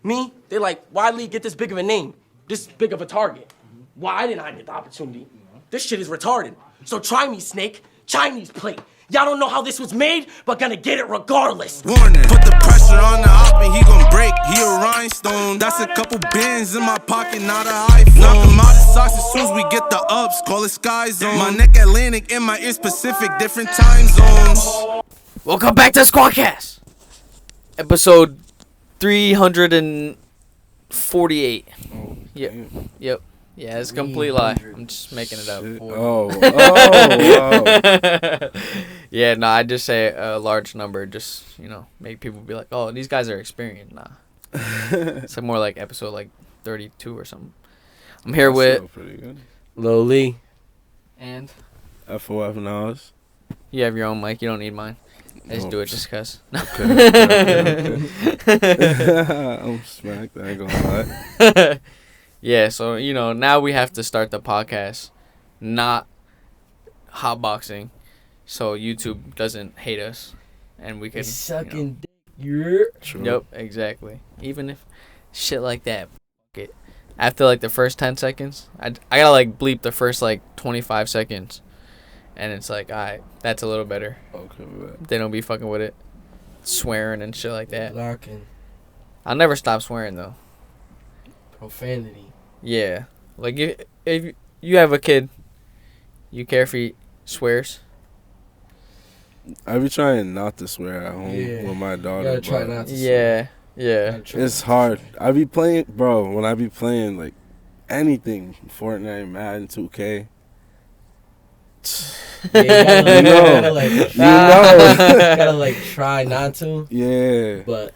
Me, they like, why Lee get this big of a name? This big of a target? Why didn't I get the opportunity? This shit is retarded. So try me, Snake. Chinese plate. Y'all don't know how this was made, but gonna get it regardless. Warning, put the pressure on the op and he gon' break. He a rhinestone. That's a couple bins in my pocket, not an iPhone. Knock him out of socks as soon as we get the ups. Call it Sky Zone. My neck Atlantic in my ears Pacific, different time zones. Welcome back to SKWA, episode 348. Yep. Yeah, it's a complete lie. I'm just making it up. Oh. Yeah, no, I just say a large number, just, make people be like, oh, these guys are experienced. Nah. It's more like episode 32 or something. I'm here with Lil Li and FOF Nas. You have your own mic. You don't need mine. I just do it just because. Okay. I'm smacked. I ain't gonna lie. Yeah, so, now we have to start the podcast not hotboxing so YouTube doesn't hate us and we can Sucking dick. Yeah. True. Yep, exactly. Even if shit like that, it. After the first 10 seconds, I gotta bleep the first 25 seconds. And it's alright, that's a little better. Okay, man. They don't be fucking with it. Swearing and shit like that. Blocking. I'll never stop swearing though. Profanity. Yeah. If you have a kid, you care if he swears? I be trying not to swear at home with my daughter. You gotta try not to swear. Yeah. It's hard. I be playing, bro, when I be playing, anything, Fortnite, Madden, 2K. Yeah, you gotta try not to. Yeah. But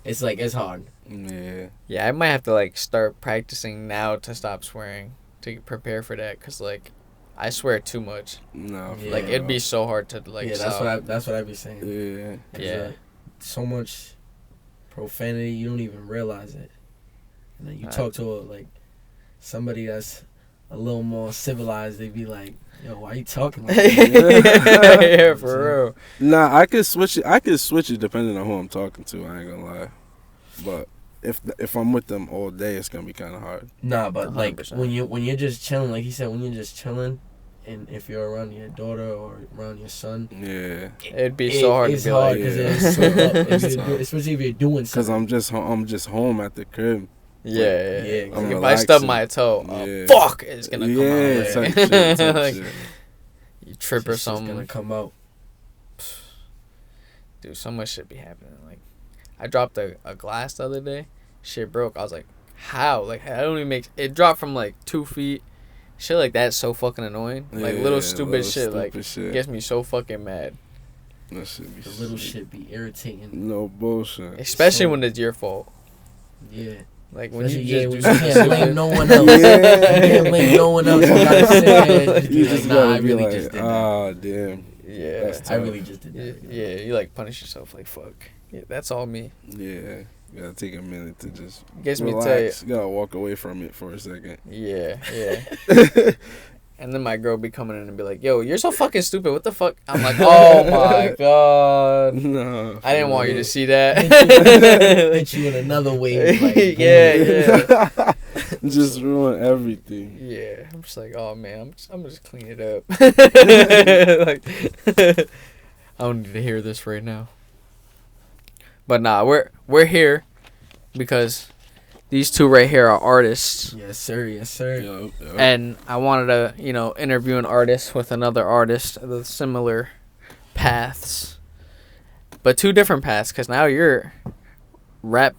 it's it's hard. Yeah. Yeah, I might have to start practicing now to stop swearing to prepare for that, cause I swear too much. No. Yeah. It'd be so hard to stop. That's what I be saying. Yeah. Yeah. So much profanity, you don't even realize it. And then you talk to somebody that's a little more civilized, they be like, yo, why you talking like that? Yeah, for real. Nah, I could switch it depending on who I'm talking to. I ain't gonna lie. But if I'm with them all day, it's gonna be kind of hard. Nah, but 100%. when you're just chilling, like he said, when you're just chilling, and if you're around your daughter or around your son, Yeah. It'd be so hard to be hard like, because yeah. it's so up, especially if you're doing Cause something. I'm just home at the crib. yeah. I'm If I stub relaxing. my toe, Yeah. fuck, it's gonna come Yeah, out. type shit, type shit. You trip or It's just something. gonna come out. Dude, so much shit be happening. I dropped a glass the other day. Shit broke. I was like, how? I don't even make... It dropped from 2 feet. Shit like that's so fucking annoying. Little stupid shit. Shit. Gets me so fucking mad. That shit be The little sick. shit be irritating. No bullshit. Especially when it's your fault. Yeah. When Especially, you when just you do can't blame no one else. You can't blame no one else. You gotta sit there and You just just be like, nah, I gotta be really like, just did that. ah, damn. Yeah. That's I tough. really just did that. Yeah, you punish yourself fuck. Yeah, that's all me. Yeah. You gotta take a minute to just Gets me relax. You gotta walk away from it for a second. Yeah. And then my girl be coming in and be like, yo, you're so fucking stupid. What the fuck? I'm like, oh my God. No. I didn't want you to see that. Hit you in another way. Yeah. Just ruin everything. Yeah. I'm just like, oh man, I'm just clean it up. I don't need to hear this right now. But nah, we're here because these two right here are artists. Yes, sir. Yes, sir. Yup. And I wanted to, interview an artist with another artist with similar paths. But 2 different paths, because now you're rap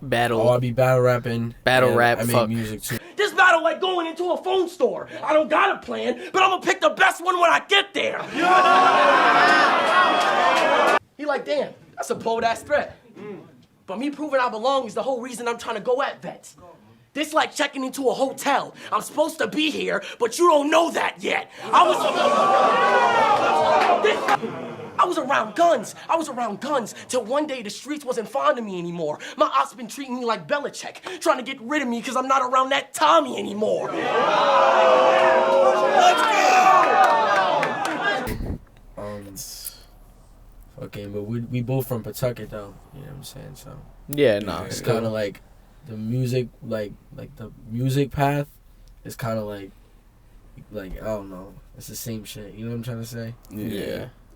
battle. Oh, I'll be battle rapping. Battle and rap, I make fuck. music too. This battle like going into a phone store. I don't got a plan, but I'm gonna pick the best one when I get there. He like, damn, that's a bold-ass threat. But me proving I belong is the whole reason I'm trying to go at vets. This like checking into a hotel. I'm supposed to be here, but you don't know that yet. I was around guns. I was around guns till one day the streets wasn't fond of me anymore. My ops been treating me like Belichick, trying to get rid of me because I'm not around that Tommy anymore. Let's go! fucking, but we both from Pawtucket though. You know what I'm saying? So Yeah, no. it's kind of like the music, like the music path is kind of like I don't know. It's the same shit. You know what I'm trying to say?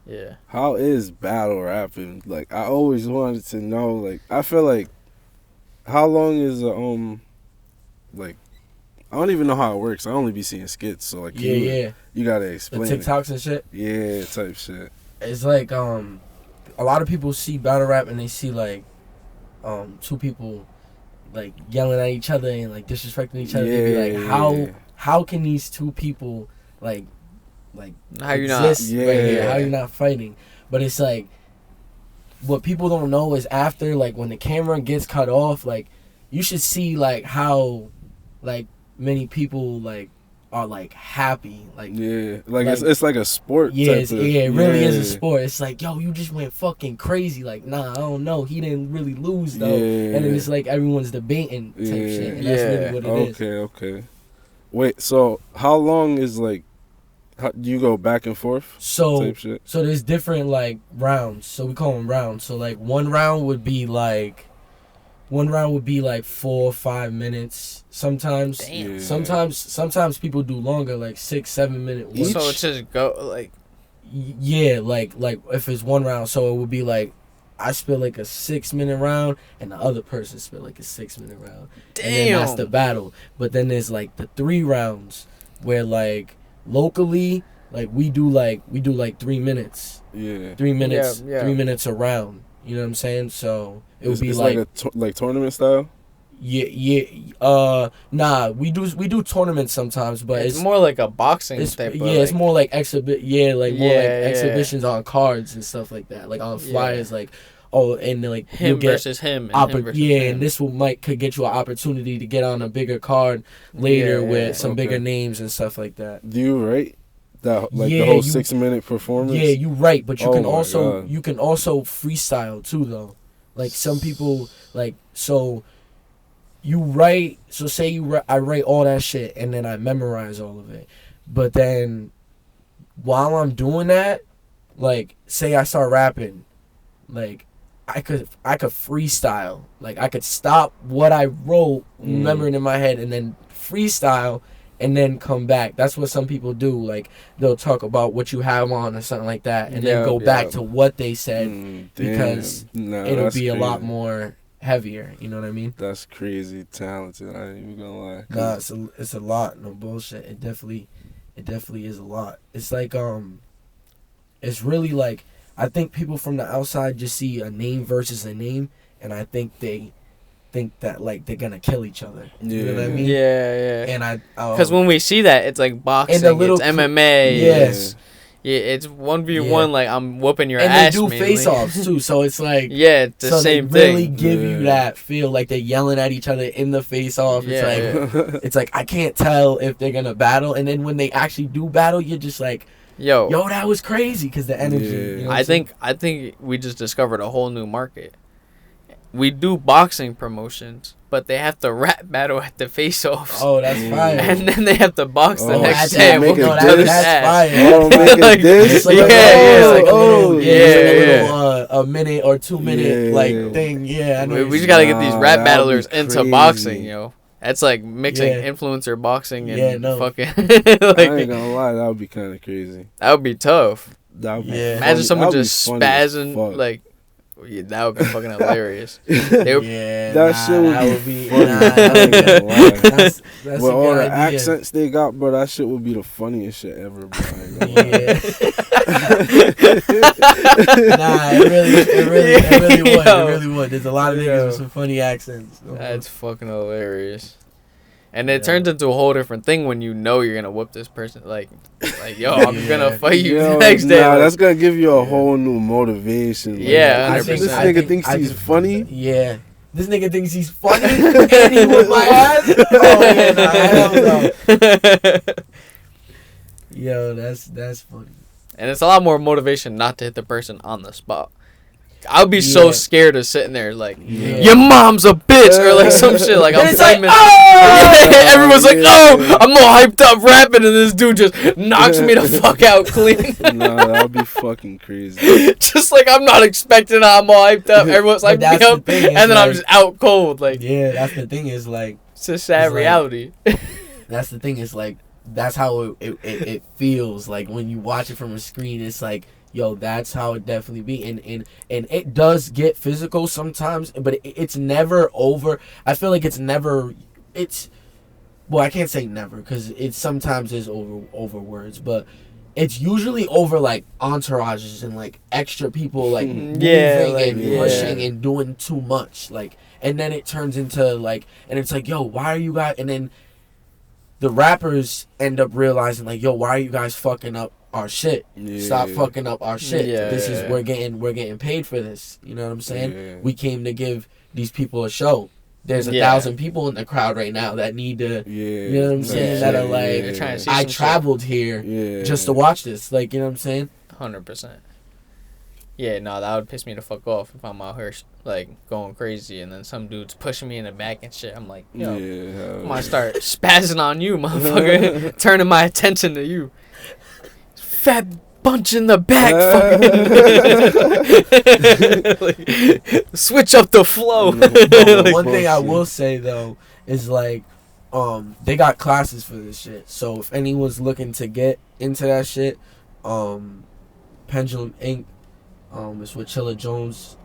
Yeah. How is battle rapping? Like, I always wanted to know. Like, I feel like, how long is like, I don't even know how it works. I only be seeing skits, so like, you gotta The explain TikToks and shit. Yeah, type shit. It's like a lot of people see battle rap and they see like two people like yelling at each other and like disrespecting each other. They be like, how can these two people like how you exist not? right here? How you not fighting? But it's like what people don't know is after like when the camera gets cut off, like you should see like how like many people like are like happy, like it's like a sport. It really is a sport. It's like, yo, you just went fucking crazy. Like, nah, I don't know, he didn't really lose though. And then it's like everyone's debating type shit, and that's really what it is. Okay. Wait, so how long is like? How, do you go back and forth? So type shit? So there's different like rounds. So we call them rounds. So like one round would be like 4 or 5 minutes. Sometimes, sometimes people do longer, like 6-7 minute. So it's just go like. Yeah, like if it's one round, so it would be like I spit like a 6-minute round, and the other person spit like a 6-minute round. Damn. And then that's the battle. But then there's like the 3 rounds where like locally, like we do like 3 minutes. Yeah. 3 minutes. Yeah. 3 minutes around. You know what I'm saying? So it would be it's like like tournament style. Nah, we do tournaments sometimes, but it's more like a boxing type. It's more like exhibitions on cards and stuff like that, like on flyers, like and like him versus him, and him versus him. And this could get you an opportunity to get on a bigger card later with some bigger names and stuff like that. Do you rate that the whole 6-minute performance? Yeah, you right, but you can also freestyle too though. Like some people so. You write, so say I write all that shit and then I memorize all of it. But then while I'm doing that, like say I start rapping, like I could freestyle. Like I could stop what I wrote, remembering in my head, and then freestyle and then come back. That's what some people do. Like they'll talk about what you have on or something like that and then go back to what they said because it'll be a lot more heavier, you know what I mean? That's crazy talented. I ain't even gonna lie. Nah, it's a lot. No bullshit. It definitely is a lot. It's like it's really like I think people from the outside just see a name versus a name, and I think they think that like they're gonna kill each other. You know what I mean? Yeah. And because when we see that, it's like boxing, it's MMA. Yes. Yeah, it's 1v1. Like I'm whooping your ass. And they do face-offs too, so it's like it's the same they really thing. give you that feel like they're yelling at each other in the face-off. It's like I can't tell if they're gonna battle, and then when they actually do battle, you're just like, yo, that was crazy because the energy. You know I think we just discovered a whole new market. We do boxing promotions, but they have to rap battle at the face-offs. Oh, that's fire. And then they have to box the next day. That's fire. Make this? A minute or 2 minute thing. Yeah, I know. We just gotta get these rap battlers into boxing, yo. That's like mixing influencer boxing and fucking. I ain't gonna lie, that would be kind of crazy. That would be tough. That would be imagine someone just spazzing like. Yeah, that would be fucking hilarious. That shit would be funny. That's with all the accents they got, bro, that shit would be the funniest shit ever, bro. It really would. There's a lot of niggas with some funny accents. That's fucking hilarious. And it turns into a whole different thing when you know you're gonna whoop this person. Like yo, I'm gonna fight you the next day. Nah, that's gonna give you a whole new motivation. Like, this nigga thinks he's funny. Yeah. This nigga thinks he's funny and he whipped my ass. Oh yeah, hell no. Yo, that's funny. And it's a lot more motivation not to hit the person on the spot. I'll be Yeah. so scared of sitting there like, Yeah. your mom's a bitch, or like some shit. Like, I'm And it's like, famous. oh! Everyone's like, Yeah. oh, I'm all hyped up rapping, and this dude just knocks me the fuck out clean. Nah, that'd be fucking crazy. Just like I'm not expecting, I'm all hyped up. Everyone's But hyped that's me the up, thing, and is then I'm like- just out cold. Like, Yeah, that's the thing is like, it's a sad It's like- reality. that's the thing is like, that's how it feels like when you watch it from a screen. It's like, yo, that's how it definitely be, and it does get physical sometimes, but it's never over. I feel like it's never, it's, well, I can't say never because it sometimes is over words, but it's usually over like entourages and like extra people like moving like, and yeah. pushing and doing too much, like, and then it turns into like, and it's like, yo, why are you guys, and then the rappers end up realizing like, yo, why are you guys fucking up our shit? Yeah. Stop fucking up our shit. Yeah. This is, we're getting paid for this. You know what I'm saying? Yeah. We came to give these people a show. There's 1,000 people in the crowd right now that need to, Yeah. you know what I'm saying? That are like, They're trying to see I some shit. traveled here Yeah. just to watch this. Like, you know what I'm saying? 100%. Yeah, no, that would piss me the fuck off if I'm out here like going crazy, and then some dude's pushing me in the back and shit. I'm like, yo, Yeah. I'm gonna start spazzing on you, motherfucker, turning my attention to you. Fat bunch in the back, fucking. Like, switch up the flow. But one thing I will say though is like, they got classes for this shit. So if anyone's looking to get into that shit, Pendulum Inc. It's with Chilla Jones,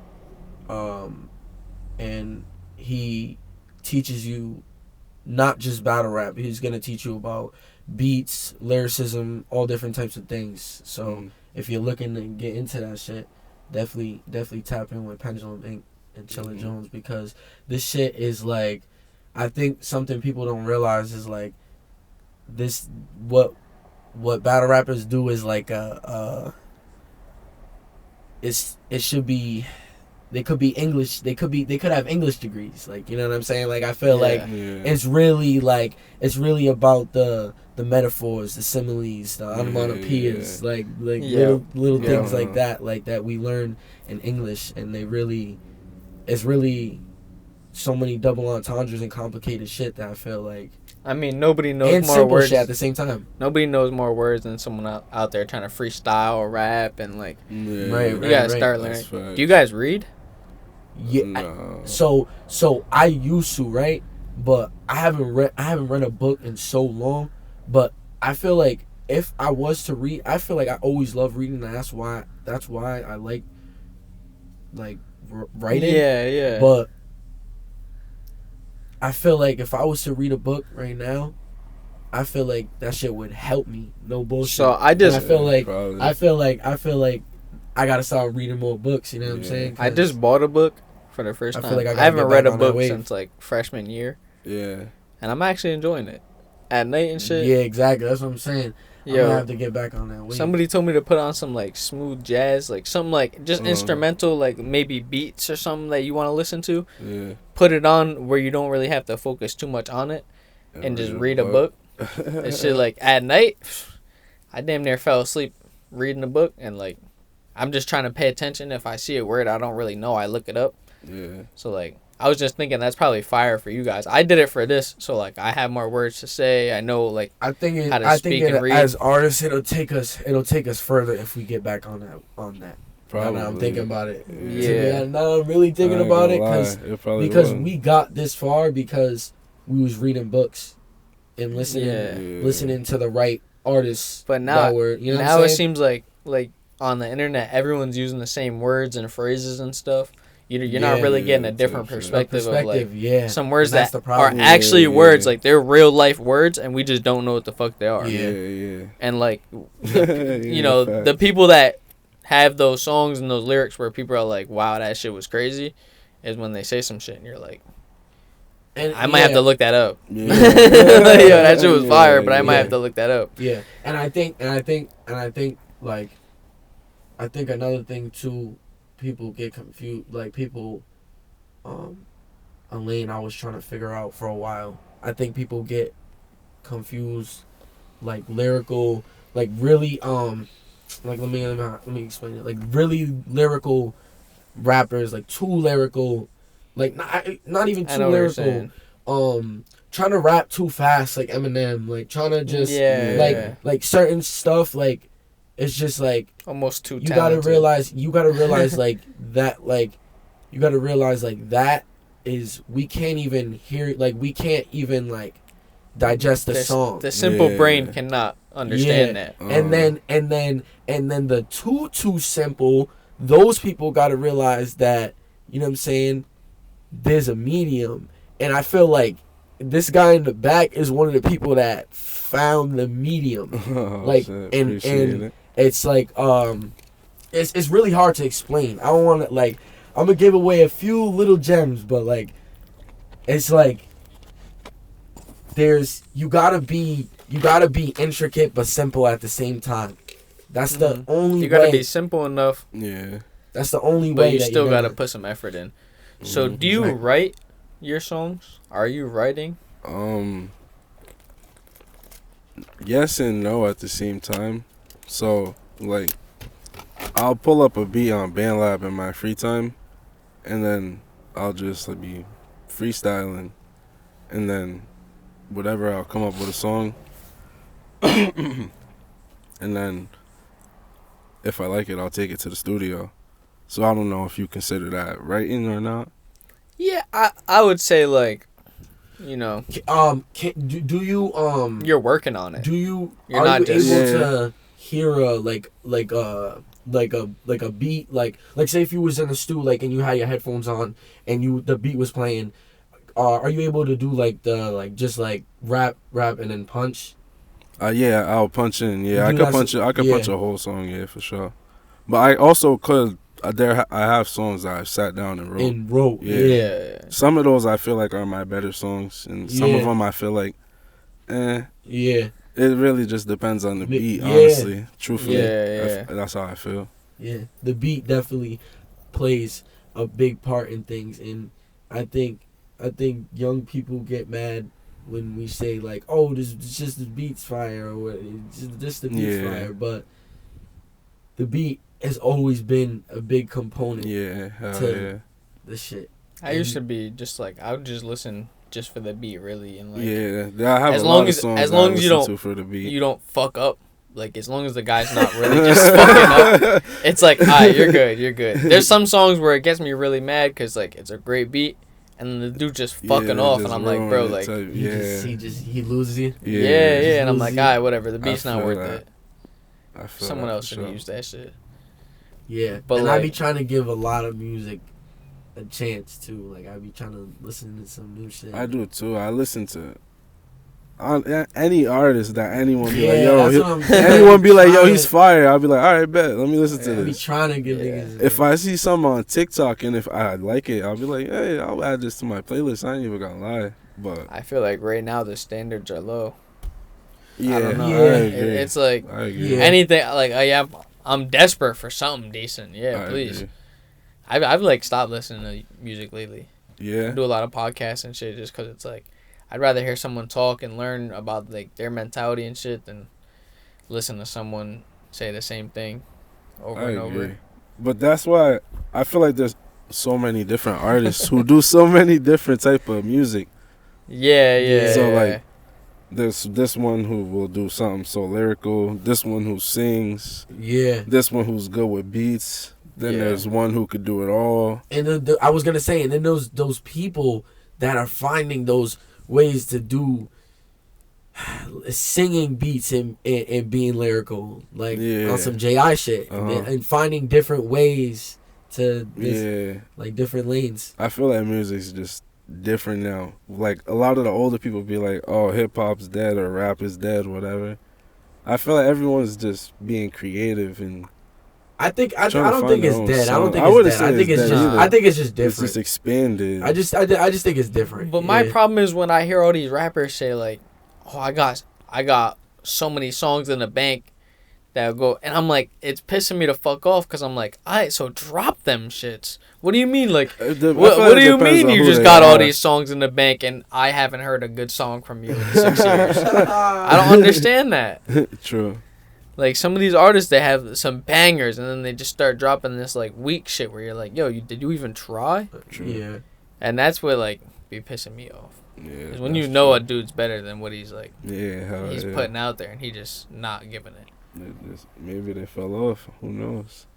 and he teaches you not just battle rap. He's gonna teach you about beats, lyricism, all different types of things. So if you're looking to get into that shit, definitely tap in with Pendulum Inc. and Chilla Jones, because this shit is like, I think something people don't realize is like, this what battle rappers do is like it should be, they could be English, they could have English degrees, like, you know what I'm saying? Like, I feel like it's really about the metaphors, the similes, the onomatopoeias, like little things like that we learn in English, and it's really so many double entendres and complicated shit that I feel like, I mean, nobody knows and more simple words shit at the same time. Nobody knows more words than someone out there trying to freestyle or rap, and like, Right, you gotta start learning. Do you guys read? Yeah. No. So I used to, right? But I haven't read a book in so long. But I feel like if I was to read, I feel like I always love reading, and that's why I like writing. Yeah. But I feel like if I was to read a book right now, I feel like that shit would help me. No bullshit. So I And I feel like probably. I gotta start reading more books. You know what I'm saying? I just bought a book for the first I time. feel like I I gotta haven't get read back a on that book wave. since like freshman year, Yeah. and I'm actually enjoying it. At night and shit. Yeah, exactly. That's what I'm saying. I'm Yo, gonna have to get back on that wave. somebody told me to put on some like smooth jazz, like something like just instrumental, like maybe beats or something that you want to listen to. Yeah. Put it on where you don't really have to focus too much on it, and just read a book. And shit, like at night, I damn near fell asleep reading a book, and like I'm just trying to pay attention. If I see a word I don't really know, I look it up. Yeah. So like I was just thinking that's probably fire for you guys. I did it for this, so like I have more words to say. I know like I think how to speak and read. as artists, it'll take us further if we get back on that. Probably. Now I'm thinking about it. Yeah. Now I'm really thinking I ain't about it gonna lie, because will. we got this far because we was reading books and listening to the right artists. But now, that were, you know now what I'm it saying? seems like on the internet, everyone's using the same words and phrases and stuff. You're not really getting a different perspective of like some words And that's that the problem. are actually Yeah. words, like they're real life words, and we just don't know what the fuck they are. Yeah. And like, Yeah, you know, facts. the people that have those songs and those lyrics where people are like, "Wow, that shit was crazy," is when they say some shit and you're like, And, I might have to look that up. Yeah. Like, yo, that shit was fire, but I might yeah. have to look that up. Yeah, and I think like, I think another thing too, people get confused. Like people, a lane I was trying to figure out for a while. I think people get confused, like lyrical, like really like let me explain it. Like really lyrical rappers like too lyrical, like not even I too know what you're lyrical. saying. Trying to rap too fast like Eminem, like trying to just Yeah. like certain stuff like it's just like Almost too you talented. gotta realize like that like you gotta realize like that is we can't even hear like we can't even like digest the song. The simple brain cannot understand that. And then the too simple, those people gotta realize that, you know what I'm saying, there's a medium. And I feel like this guy in the back is one of the people that found the medium. Like and it's like it's really hard to explain. I don't want to like I'm gonna give away a few little gems, but like it's like there's you gotta be intricate but simple at the same time. That's the only way. You gotta be simple enough. Yeah. That's the only but way. You that still you're gotta gonna put some effort in. So do you write your songs? Are you writing? Yes and no at the same time. So like I'll pull up a beat on BandLab in my free time, and then I'll just like be freestyling, and then whatever I'll come up with a song, and then if I like it, I'll take it to the studio. So I don't know if you consider that writing or not. Yeah, I would say like, you know, do you you're working on it. Do you You're are not you just able to hear a like a beat like say if you was in a stew like and you had your headphones on and the beat was playing, are you able to do like the like just like rap and then punch? Yeah, I'll punch in. Yeah, I could punch it. I could punch a whole song. Yeah, for sure. But I also could. I have songs that I've sat down and wrote. Yeah. Some of those I feel like are my better songs, and some of them I feel like, Yeah. It really just depends on the beat, honestly. Truthfully. Yeah. That's how I feel. Yeah, the beat definitely plays a big part in things, and I think young people get mad when we say like, "Oh, this just the beat's fire," or what, just the beat's fire, but the beat has always been a big component. To the shit. I used to be just like I would just listen just for the beat, really, and like I have as a long lot as of songs as long as you don't fuck up. Like as long as the guy's not really just fucking up, it's like, alright, you're good. There's some songs where it gets me really mad because like it's a great beat, and then the dude just fucking off, and I'm like, bro, like he loses you. Yeah, and I'm like, alright, whatever. The beat's not worth it. Someone else should use that shit. Yeah, but and like, I be trying to give a lot of music a chance too. Like I be trying to listen to some new shit. I do too. I listen to any artist that anyone be like, yo, anyone be like, yo, he's fire. I'll be like, all right, bet. Let me listen to this. I be trying to give niggas. If I see something on TikTok and if I like it, I'll be like, hey, I'll add this to my playlist. I ain't even gonna lie. But I feel like right now the standards are low. Yeah, I don't know. I agree. It's like I agree. anything. Like I'm desperate for something decent. Yeah, please. I've like stopped listening to music lately. Yeah. I do a lot of podcasts and shit just because it's like I'd rather hear someone talk and learn about like their mentality and shit than listen to someone say the same thing over and over. But that's why I feel like there's so many different artists who do so many different type of music. Yeah. So like there's this one who will do something so lyrical, this one who sings, this one who's good with beats. Then there's one who could do it all. And I was gonna say, and then those people that are finding those ways to do singing beats and being lyrical, like on some J.I. shit, and finding different ways to like different lanes. I feel like music's just different now. Like a lot of the older people be like, "Oh, hip hop's dead" or "rap is dead," whatever. I feel like everyone's just being creative and. I don't think it's dead. I don't think it's dead. I think it's just different. It's just expanded. I just think it's different. But my problem is when I hear all these rappers say like, "Oh, I got so many songs in the bank that go," and I'm like, it's pissing me to fuck off because I'm like, alright, so drop them shits. What do you mean? Like, what do you mean you just got all these songs in the bank and I haven't heard a good song from you in 6 years? I don't understand that. True. Like, some of these artists, they have some bangers, and then they just start dropping this, like, weak shit where you're like, yo, did you even try? True. Yeah. And that's what, like, be pissing me off. Yeah. Because when you know a dude's better than what he's, like, he's yeah. putting out there, and he just not giving it. Maybe they fell off. Who knows?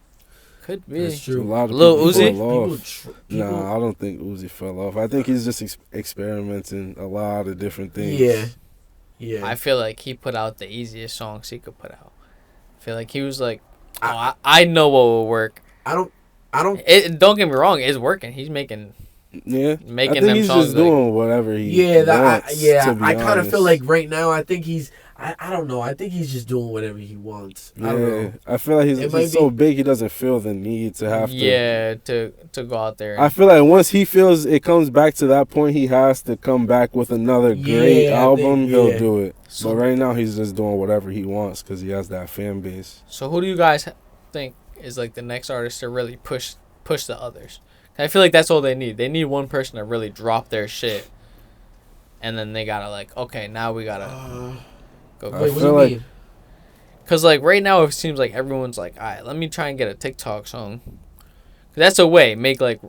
Could be. That's true. A lot of Lil people Uzi? fell off. Nah, I don't think Uzi fell off. I think he's just experimenting a lot of different things. Yeah. Yeah. I feel like he put out the easiest songs he could put out. I feel like he was like, I know what will work. I don't. Don't get me wrong, it's working. He's making I them think he's songs. just doing whatever he wants. I kind of feel like right now. I think he's. I don't know. I think he's just doing whatever he wants. I don't know. I feel like he's so big, he doesn't feel the need to have to. Yeah, to go out there. I feel like once he feels it comes back to that point, he has to come back with another great album. He'll do it. So, but right now, he's just doing whatever he wants because he has that fan base. So who do you guys think is like the next artist to really push the others? I feel like that's all they need. They need one person to really drop their shit, and then they gotta like, okay, now we gotta go. I feel like because like right now it seems like everyone's like, all right, let me try and get a TikTok song. That's a way make like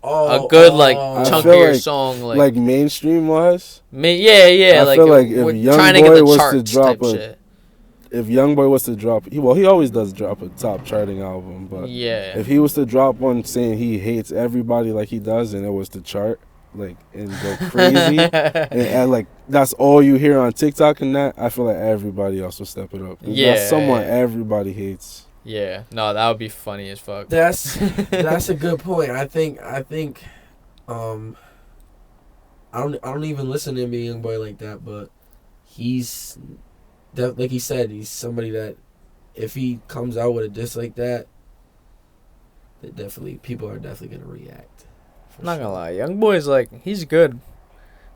a good like chunkier like, song like mainstream wise. Yeah. I feel like if Youngboy was to drop shit. If Youngboy was to drop, he always does drop a top charting album, but yeah, if he was to drop one saying he hates everybody like he does, and it was to chart like and go crazy, and like that's all you hear on TikTok and that, I feel like everybody else will step it up. That's someone everybody hates. Yeah, no, that would be funny as fuck. That's a good point. I think I don't even listen to Youngboy like that, but he's like he said, he's somebody that if he comes out with a diss like that, people are definitely gonna react. I'm not gonna lie, Youngboy's like, he's good.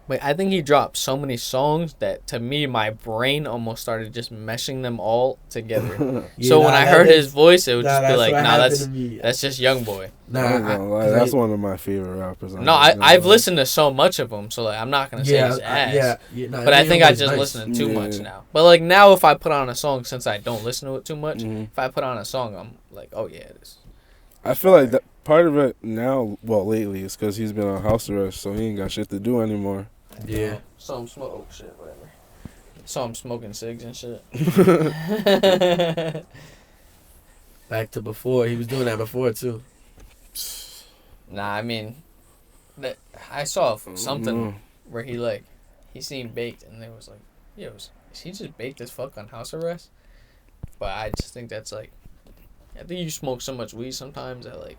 But I think he dropped so many songs that to me my brain almost started just meshing them all together. So when I heard his voice, it would just be like, that's just Youngboy. That's one of my favorite rappers. I've listened to so much of him, so like I'm not gonna say his ass. But I think I just listen to too much now. But like now, if I put on a song, since I don't listen to it too much, if I put on a song, I'm like, oh yeah, it is. I feel like that part of it now, lately, is because he's been on house arrest, so he ain't got shit to do anymore. Yeah. Some smoke shit, whatever. Saw him smoking cigs and shit. Back to before. He was doing that before, too. Nah, I mean, I saw something where he seen baked, and it was like, yo, is he just baked as fuck on house arrest? But I just think that's like, I think you smoke so much weed sometimes that like,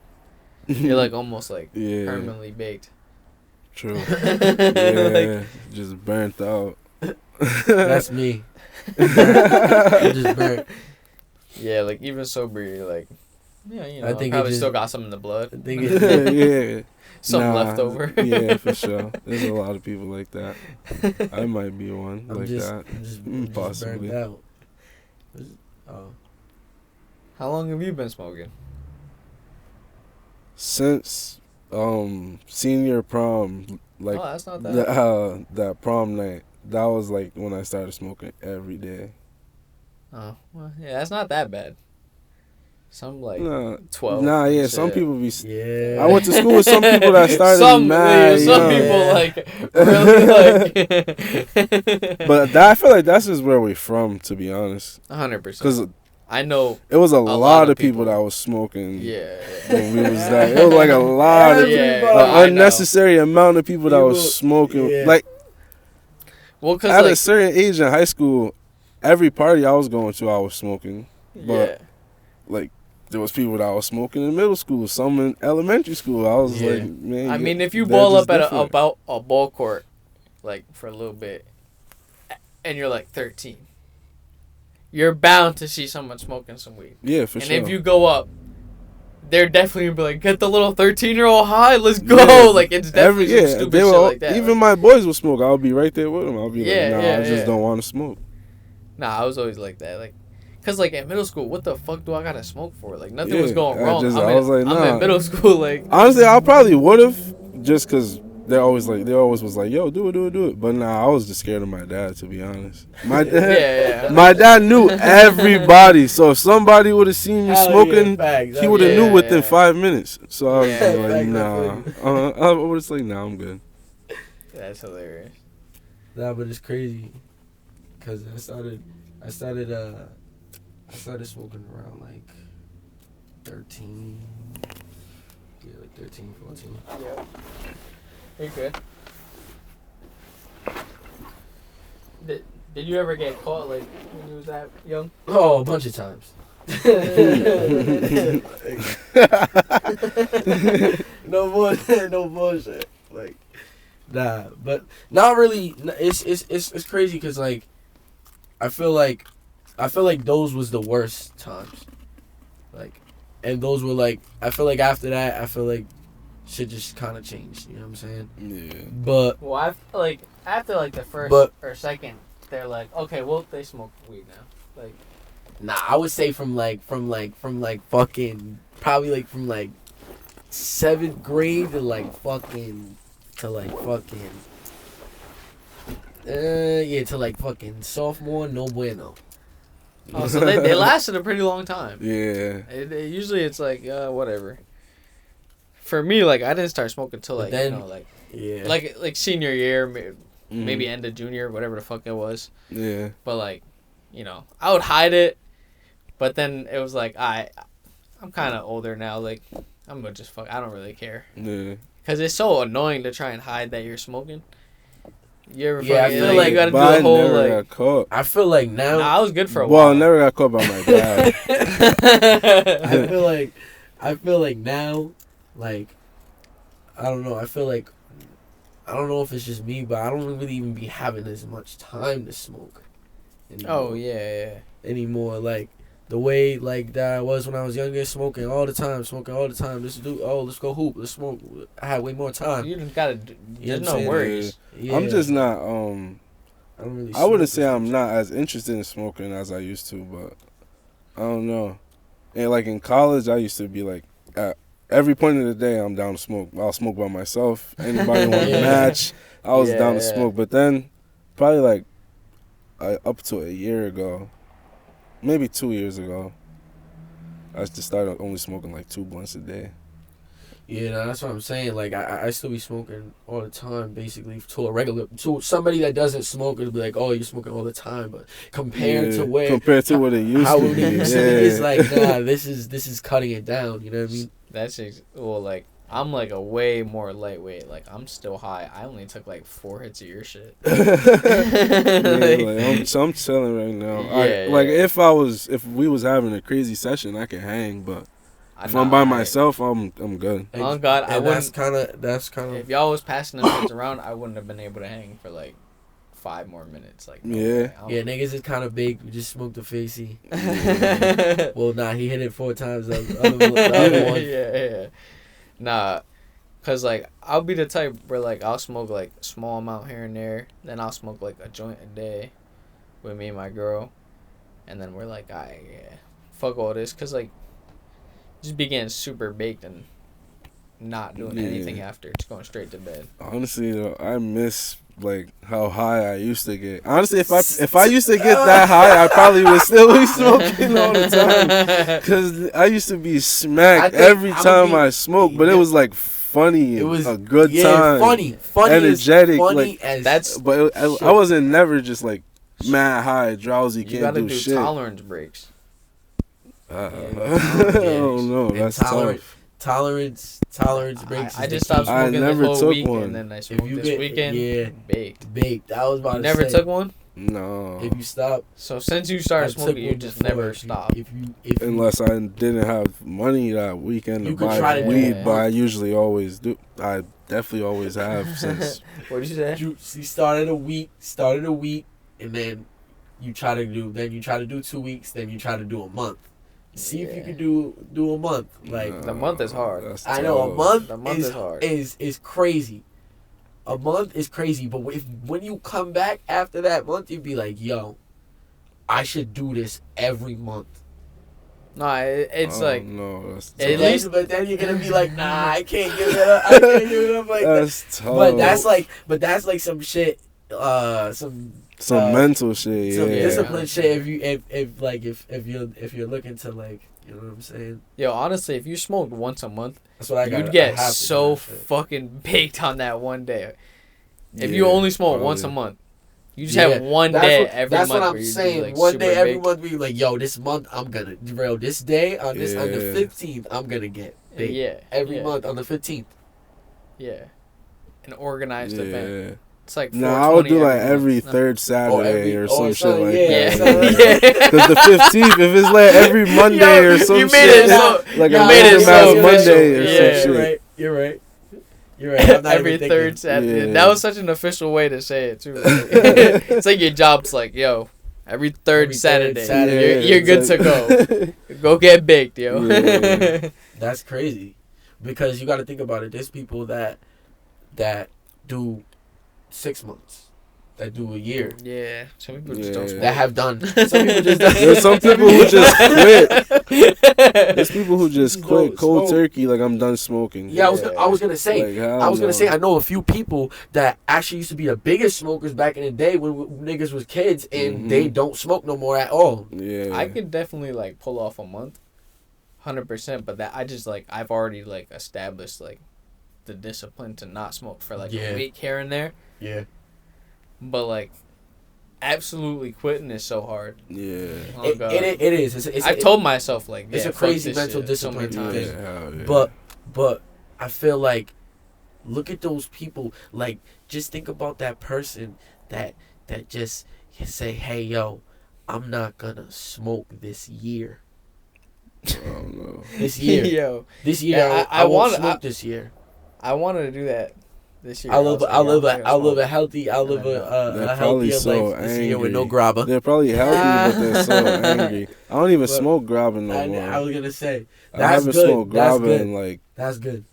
you're like almost like permanently baked. True. Yeah, just burnt out. That's me. Just burnt. Yeah, like even sober, you're like, yeah, you know, I think probably still got some in the blood. I think Something left over. Yeah, for sure. There's a lot of people like that. I might be one that. Just possibly. Burnt out. How long have you been smoking? Since senior prom, like that's not that. that prom night, that was like when I started smoking every day. Oh, well, yeah, that's not that bad. Some like 12. Nah, yeah, some people be. Yeah. I went to school with some people that started some people like really like. But I feel like that's just where we're from, to be honest. 100%. Because I know it was a lot of people that was smoking. Yeah. When we was that, it was like a lot of unnecessary amount of people that was smoking. Yeah. Like, well, cause at a certain age in high school, every party I was going to, I was smoking. But like, there was people that was smoking in middle school, some in elementary school. I was like, man. I mean, if you ball up at about a ball court, like for a little bit, and you're like 13. You're bound to see someone smoking some weed. Yeah, for sure. And if you go up, they're definitely going to be like, get the little 13-year-old high, let's go. Yeah. Like, it's definitely some stupid shit like that. Even my boys will smoke. I'll be right there with them. I'll be I just don't want to smoke. Nah, I was always like that. Like, because, like, in middle school, what the fuck do I got to smoke for? Like, nothing was going wrong. I'm in middle school, like... Honestly, I probably would have, just because they always was like, yo, do it. But nah, I was just scared of my dad, to be honest. My dad, my dad knew everybody. So if somebody would have seen me smoking, he would have knew within 5 minutes. So I was like, nah. I was like, nah, I'm good. That's hilarious. Nah, but it's crazy, cause I started smoking around like 13. Yeah, like 13, 14. Yeah. You're good. Did you ever get caught like when you was that young? Oh, a bunch of times. No bullshit. Like, nah, but not really. It's crazy because like, I feel like those was the worst times. Like, and those were like, I feel like after that, I feel like shit just kind of changed. You know what I'm saying? Yeah. But well, I feel like after like the first or second, they're like, okay, well they smoke weed now. Like, nah, I would say from fucking probably like from like 7th grade to like fucking sophomore, no bueno. Oh, so they lasted a pretty long time. Yeah. Usually it's like whatever. For me, like I didn't start smoking until like then, like senior year, maybe end of junior, whatever the fuck it was. Yeah. But like, I would hide it, but then it was like I'm kind of older now. Like I'm gonna just fuck. I don't really care. Yeah. Cause it's so annoying to try and hide that you're smoking. You ever? Yeah, I feel like you gotta do the whole like. Got caught. I feel like now. Nah, I was good for a while. Well, I never got caught by my dad. I feel like now, like, I don't know. I feel like, I don't know if it's just me, but I don't really even be having as much time to smoke anymore. Oh yeah. Anymore, like the way like that I was when I was younger, smoking all the time. Let's go hoop, let's smoke. I had way more time. You just gotta. There's no worries. Yeah. I'm just not. I don't really. I wouldn't say I'm not as interested in smoking as I used to, but I don't know. And like in college, I used to be like, at every point of the day, I'm down to smoke. I'll smoke by myself. Anybody want to match? I was down to smoke. But then, probably like up to a year ago, maybe 2 years ago, I just started only smoking like 2 blunts a day. Yeah, no, that's what I'm saying. Like, I still be smoking all the time, basically, to somebody that doesn't smoke, it'll be like, oh, you're smoking all the time. But compared to what it used to be, it's like, nah, this is cutting it down. You know what I mean? That's like I'm like a way more lightweight. Like I'm still high. I only took like 4 hits of your shit. I'm chilling right now. Like if we was having a crazy session, I could hang, but. If I'm by myself, I'm good. Oh God, I wouldn't. That's kind of. If y'all was passing them things around, I wouldn't have been able to hang for like 5 more minutes. Like niggas is kind of big. We just smoked the facey. Well, nah, he hit it 4 times. The other one. Yeah. Nah, cause like I'll be the type where like I'll smoke like a small amount here and there, then I'll smoke like a joint a day, with me and my girl, and then we're like, fuck all this, cause like. Just be getting super baked and not doing anything after. Just going straight to bed. Honestly, though, I miss like how high I used to get. Honestly, if I used to get that high, I probably would still be smoking all the time. Cause I used to be smacked every time I smoked, but it was like funny. It was a good time. Funny, energetic. Funny But I wasn't never just like mad high, drowsy, can't do shit. You gotta do tolerance breaks. I don't know. That's tough. Tolerance breaks. I just stopped smoking this whole week, and then I smoked this weekend. Yeah, baked. I was about to say. Never took one. No. If you stop. So since you started smoking, you just never stopped. Unless I didn't have money that weekend to buy weed, but I usually always do. I definitely always have since. What did you say? You started a week, and then you try to do 2 weeks, then you try to do a month. See if you can do a month. Like the month is hard. I know a month. The month is hard. Is crazy. A month is crazy, but when you come back after that month, you'd be like, yo, I should do this every month. No, it's like no, that's at tough. least- but then you're gonna be like, nah, I can't give it up. I can't give it up like that. That's tough. But that's like some shit. Some mental shit. some Yeah. discipline shit. If you're looking to like, you know what I'm saying. yo, honestly, if you smoked once a month, That's what I got. you'd get so fucking baked on that one day. If you only smoke once a month, you just have one day every month. That's what where I'm you'd saying. be, like, One super day every baked. month, be like, yo, this month I'm gonna, bro, this day on the 15th, I'm gonna get baked. Yeah. Every yeah, month on the 15th. Yeah. An organized event. It's like No, I would do like 420 every month. third Saturday or some shit like Yeah. that. Because the 15th, if it's like every Monday or some you shit, made it so, like you a made it random so ass official. Monday or Yeah. some shit. You're right. I'm not every even third thinking. Saturday. Yeah. That was such an official way to say it too. Like, it's like your job's like, yo, every third Saturday, Saturday. you're good to go. Go get baked, yo. Yeah. That's crazy, because you got to think about it. There's people that do 6 months, that do a year, Yeah, some people just don't Yeah. smoke. that have done. Some people just done. There's some people who just quit. There's people who just No, quit cold smoke. turkey. Like, I'm done smoking. Yeah, I was gonna say. Like, hell I was gonna no. say, I know a few people that actually used to be the biggest smokers back in the day when niggas was kids, and they don't smoke no more at all. Yeah. I could definitely like pull off a month, 100%. But that I just like I've already like established like the discipline to not smoke for like a week here and there. Yeah. But like, absolutely quitting is so hard. Yeah. Oh, God. It is. I've told myself like, it's yeah, a fuck crazy this mental shit so many discipline times. thing. hell yeah. But I feel like, look at those people. Like, just think about that person that just can say, hey, yo, I'm not gonna smoke this year. I don't know. This year. Yo, This year, Yeah, I won't wanna- smoke this year. I wanted to do that this year. I live a a healthy, They're a probably healthier so life this year with no angry. grabba. They're probably healthy, but they're so angry. I don't even But- smoke grabba no more. I was gonna say I that's haven't good. smoked That's grabba good. in like That's good.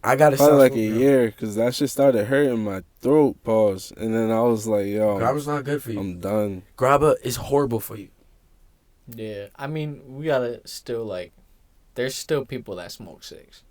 I gotta probably stop like a smoking year because that shit started hurting my throat. Pause. And then I was like, yo, Grabba's not good for you. I'm done. Grabba is horrible for you. Yeah, I mean, we gotta still like. There's still people that smoke cigs.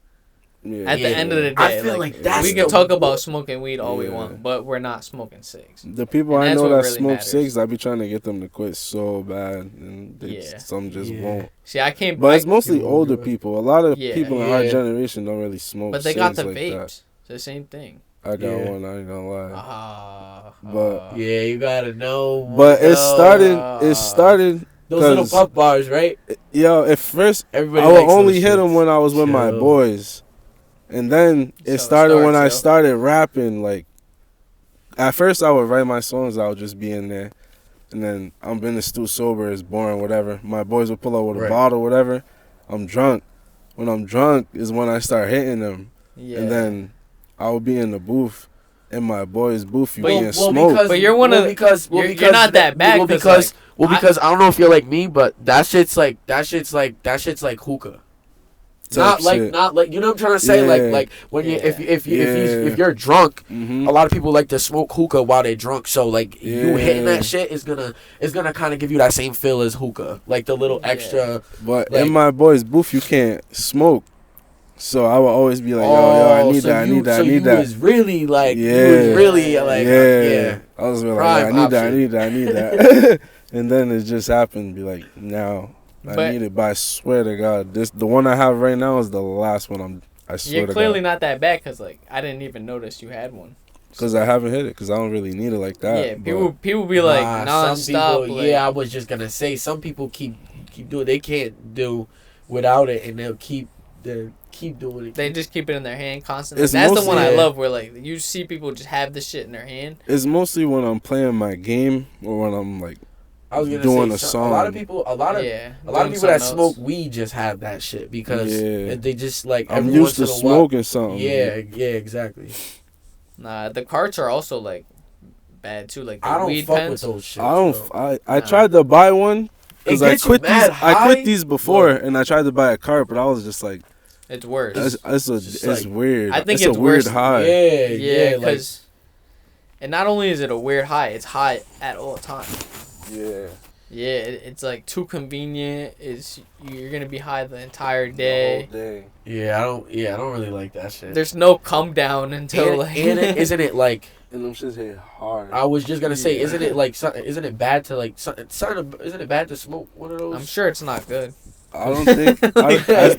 Yeah. At the end of the day, I feel like that's we can the- talk about smoking weed all we Yeah. want, but we're not smoking cigs. The people And I that's know what that really smoke matters. cigs, I be trying to get them to quit so bad, and they Yeah. some just Yeah. won't. See, I can't. But it's mostly people older do it. people. A lot of Yeah. people in our Yeah. generation don't really smoke. But they got cigs the like vapes. that. It's the same thing. I got Yeah. one. I ain't gonna lie. But- Yeah, you gotta know. But it started. uh, It started. Those little 'cause- puff bars, right? Yo, at first Everybody I would likes only those hit them shits. when I was with my Chill. boys, and then So it it started when I starts, yo. started rapping. Like, at first I would write my songs. I would just be in there, and then I'm in the stew sober, it's boring, whatever. My boys would pull up with a Right. bottle, whatever. I'm drunk. When I'm drunk is when I start hitting them, Yeah. and then I would be in the booth. In my boys' booth, you But- getting smoked. But you're one of- you're not that bad, Well, 'cause, because I don't know if you're like me, but that shit's like hookah. Type shit. Not like you know what I'm trying to say. Yeah. Like when you Yeah. if you're drunk, Mhm. a lot of people like to smoke hookah while they're drunk. So like you hitting Yeah. that shit is gonna kind of give you that same feel as hookah, like the little Yeah. extra. But Like- in my boys' booth, you can't smoke. So I would always be like, yo, I need so that, I you- need that, so I need you that. was really like, you Yeah. was really like, yeah. I was really Prime like, I need that, I option. need that, I need that. And then it just happened. Be like, now I But- need it. But I swear to God, the one I have right now is the last one. I swear You're to clearly God, not that bad because like I didn't even notice you had one. because I haven't hit it. Because I don't really need it like that. Yeah, but people be like Some nonstop. people, like, yeah, I was just gonna say some people keep doing. They can't do without it, and they'll keep doing it. they just keep it in their hand constantly. It's That's the one I mostly- love where like you see people just have this shit in their hand. it's mostly when I'm playing my game or when I'm like, I was gonna doing say a a lot of song. people, a lot of Yeah, people doing that something smoke else. weed just have that shit because Yeah. they just like I'm every used once to in a while- smoking something. Yeah, exactly. Nah, the carts are also like bad too. Like the I don't weed fuck pens. with those shit. I don't. bro. I tried to buy one because It I gets you quit these. mad I high. quit these before, and I tried to buy a cart, but I was just like, It's worse. it's just it's like- weird. I think it's it's a weird worse. high. Yeah, yeah, like because and not only is it a weird high, it's high at all times. Yeah. Yeah, it's like too convenient. You're gonna be high the entire day. The whole day. Yeah, I don't really like that shit. There's no come down until isn't it like? And them shits hit hard. I was just gonna say, isn't it like? Isn't it bad to like? Isn't it bad to smoke one of those? I'm sure it's not good. I don't think.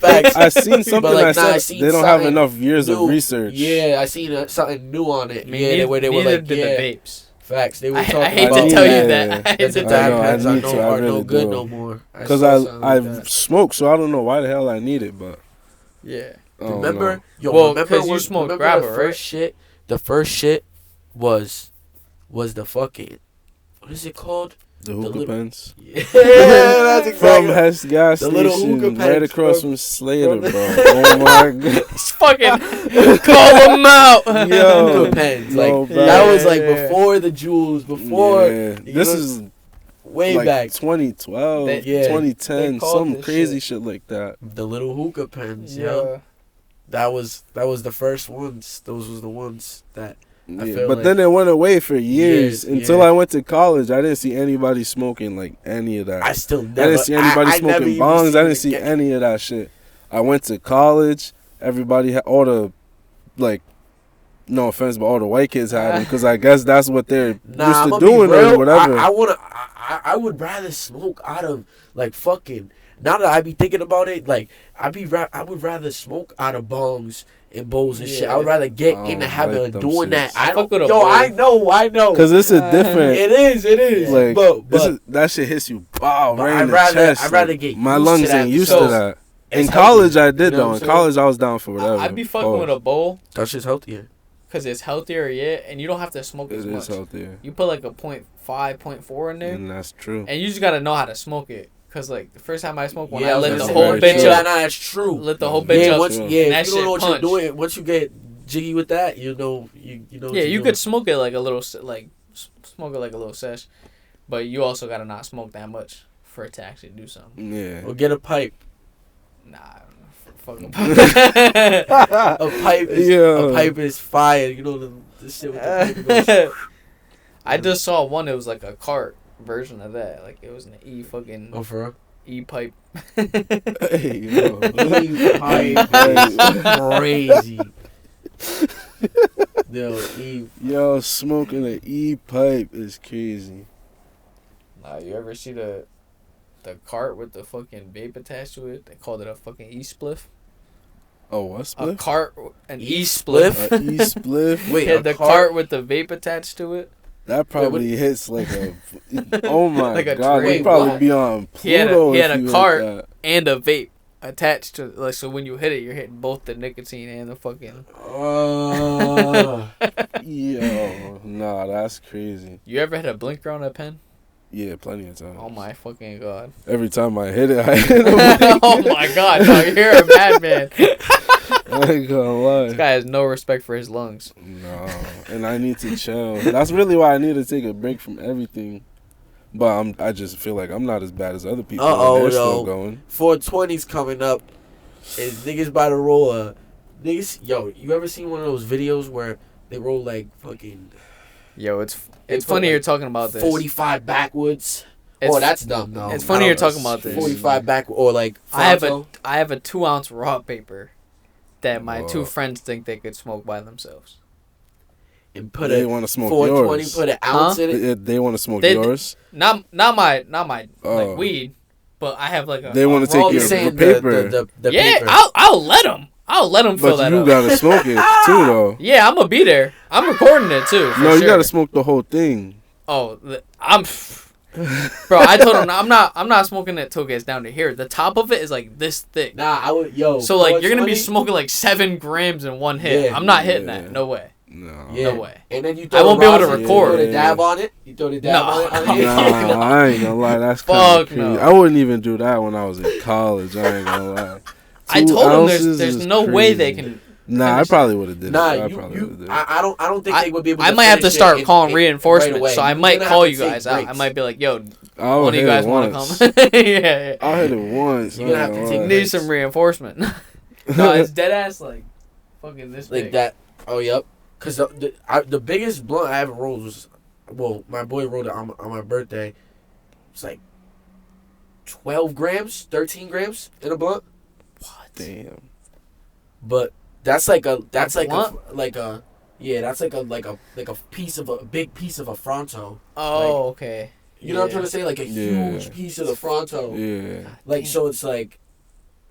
Facts. I seen something But, like, that I said seen they don't have something enough years of new. research. Yeah, I seen something new on it. Neither where they were did like, the yeah, vapes. Facts. They were I talking hate about to tell yeah. you that. I hate that to the tell I you know, dab that. pads I are no really good do. no more. Because I've smoked, so I don't know why the hell I need it, but Yeah. I don't Remember? know. Yo, Well, remember 'cause you when- smoked remember grabber, the right? first shit. The first shit was the fucking, what is it called? The hookah little- pens Yeah, that's from exactly. Hess gas The little station, hookah right pens across from- from Slater, from- bro. Oh my god, Just fucking call them out. Yo. Hookah pens. No, Like bro. that was like Yeah. before the jewels, before yeah. you This know, is way like back. 2012, They- 2010, they called some this crazy shit like that. The little hookah pens. Yeah, that was the first ones. Those was the ones that. I Yeah, feel but like- then it went away for years until yeah. I went to college. I didn't see anybody smoking like any of that. I still I never. didn't see anybody I never smoking even bongs. I seen didn't it see get- any of that shit. I went to college. Everybody had all the, like, no offense, but all the white kids had them because I guess that's what they're Nah, used I'ma to be doing real. or whatever. I would rather smoke out of like fucking. Now that I be thinking about it, like I would rather smoke out of bongs and bowls and shit. I would rather get in the habit like of them doing that. shits. I Fuck don't. with a Yo, bowl. I know. Because it's a different. It is. Like but that shit hits you, wow, But right I'd in the rather- chest. I'd rather like, get my used lungs to that ain't used because to that. In it's college, healthy. I did You know though. what In I'm college, I was down for whatever. I'd be fucking with a bowl that shit's healthier. because it's healthier, yeah, and you don't have to smoke It as is much. healthier, You put like a 0.5, 0.4 in there, and that's true. and you just gotta know how to smoke it. Cause like the first time I smoked, when Yeah, I was lit gonna the say, whole very bitch true. up, Nah, that's true. lit the whole Yeah, bitch Yeah, up. once and if that you don't know shit what punch. you're doing, once you get jiggy with that, you know what Yeah, you're you doing. could smoke it like a little, smoke it like a little sesh, but you also gotta not smoke that much for it to actually do something. Yeah. Or get a pipe. Nah, fuck A pipe is Yeah. a pipe is fire. You know the shit with the pipe goes, I just saw one. It was like a cart version of that. Like it was an oh, for real? e-pipe. Hey, yo. Pipe is crazy. Yo, smoking an e-pipe is crazy. Nah, you ever see the cart with the fucking vape attached to it? They called it a fucking e-spliff. Oh, what A spliff? cart, an E-spliff? An e-spliff? Wait, yeah, a the cart? cart with the vape attached to it. That probably hits like a. Oh my Like a god, train. you'd probably What? be on He had Pluto. he had if a you hit cart that. and a vape attached to it. Like so when you hit it, you're hitting both the nicotine and the fucking. Yo, nah, that's crazy. You ever had a blinker on a pen? Yeah, plenty of times. Oh my fucking god! Every time I hit it, I hit him. Oh my god! No, you're a madman. I ain't gonna lie. This guy has no respect for his lungs. No, and I need to chill. That's really why I need to take a break from everything. But I just feel like I'm not as bad as other people. Uh-oh, They're still though. going. 420's coming up. Is niggas by the roll? Niggas, yo, you ever seen one of those videos where they roll like fucking Yo, it's put, funny like, you're talking about this. 45 backwards? It's- That's dumb though. it's funny I you're don't know. talking about this. 45 back or like I have Fonto. a 2-ounce raw paper that my Whoa. 2 friends think they could smoke by themselves. And put They a want to smoke 420, yours. put an ounce in it. They want to smoke They- yours. Not my Oh. like weed, but I have like a. They a wanna take raw your He's paper. saying paper. the Yeah, paper. I'll let them. I'll let them fill But that you up. gotta smoke it too, though. Yeah, I'm gonna be there. I'm recording it too. For No, you sure. gotta smoke the whole thing. Oh, I'm. Bro, I told him I'm not smoking it till it gets down to here. The top of it is like this thick. Nah, I would So like you're gonna be 420? smoking like 7 grams in one hit. Yeah. I'm not hitting Yeah. that. No way. No. Yeah. No way. And then you I won't be able to rosin, record. You throw the dab on it. You throw the dab No. on it. Nah, I ain't gonna lie. That's kind Fuck of crazy. no. I wouldn't even do that when I was in college. I ain't gonna lie. I 2 told him ounces there's is no way they crazy. can. Nah, I finish probably would have did Nah, it. I probably you would have did it. I don't think they would be able to I might have to finish it start in- calling in- reinforcements. right away. So I You're might gonna call have you to take guys out. I breaks. might be like, yo, I'll one of hit you guys it want to once. come? yeah. I'll hit it once. You're gonna have to I ain't take gonna Need breaks. some reinforcement. No, it's dead ass like fucking this Like big. that. Oh, yep. Because the biggest blunt I ever rolled was, well, my boy rolled it on my birthday. It's like 12 grams, 13 grams in a blunt. What? Damn. But that's like a blunt? that's like a piece of a big piece of a Fronto. Oh, okay. You know what I'm trying to say? Like a huge piece of the Fronto. Yeah. Like so it's like.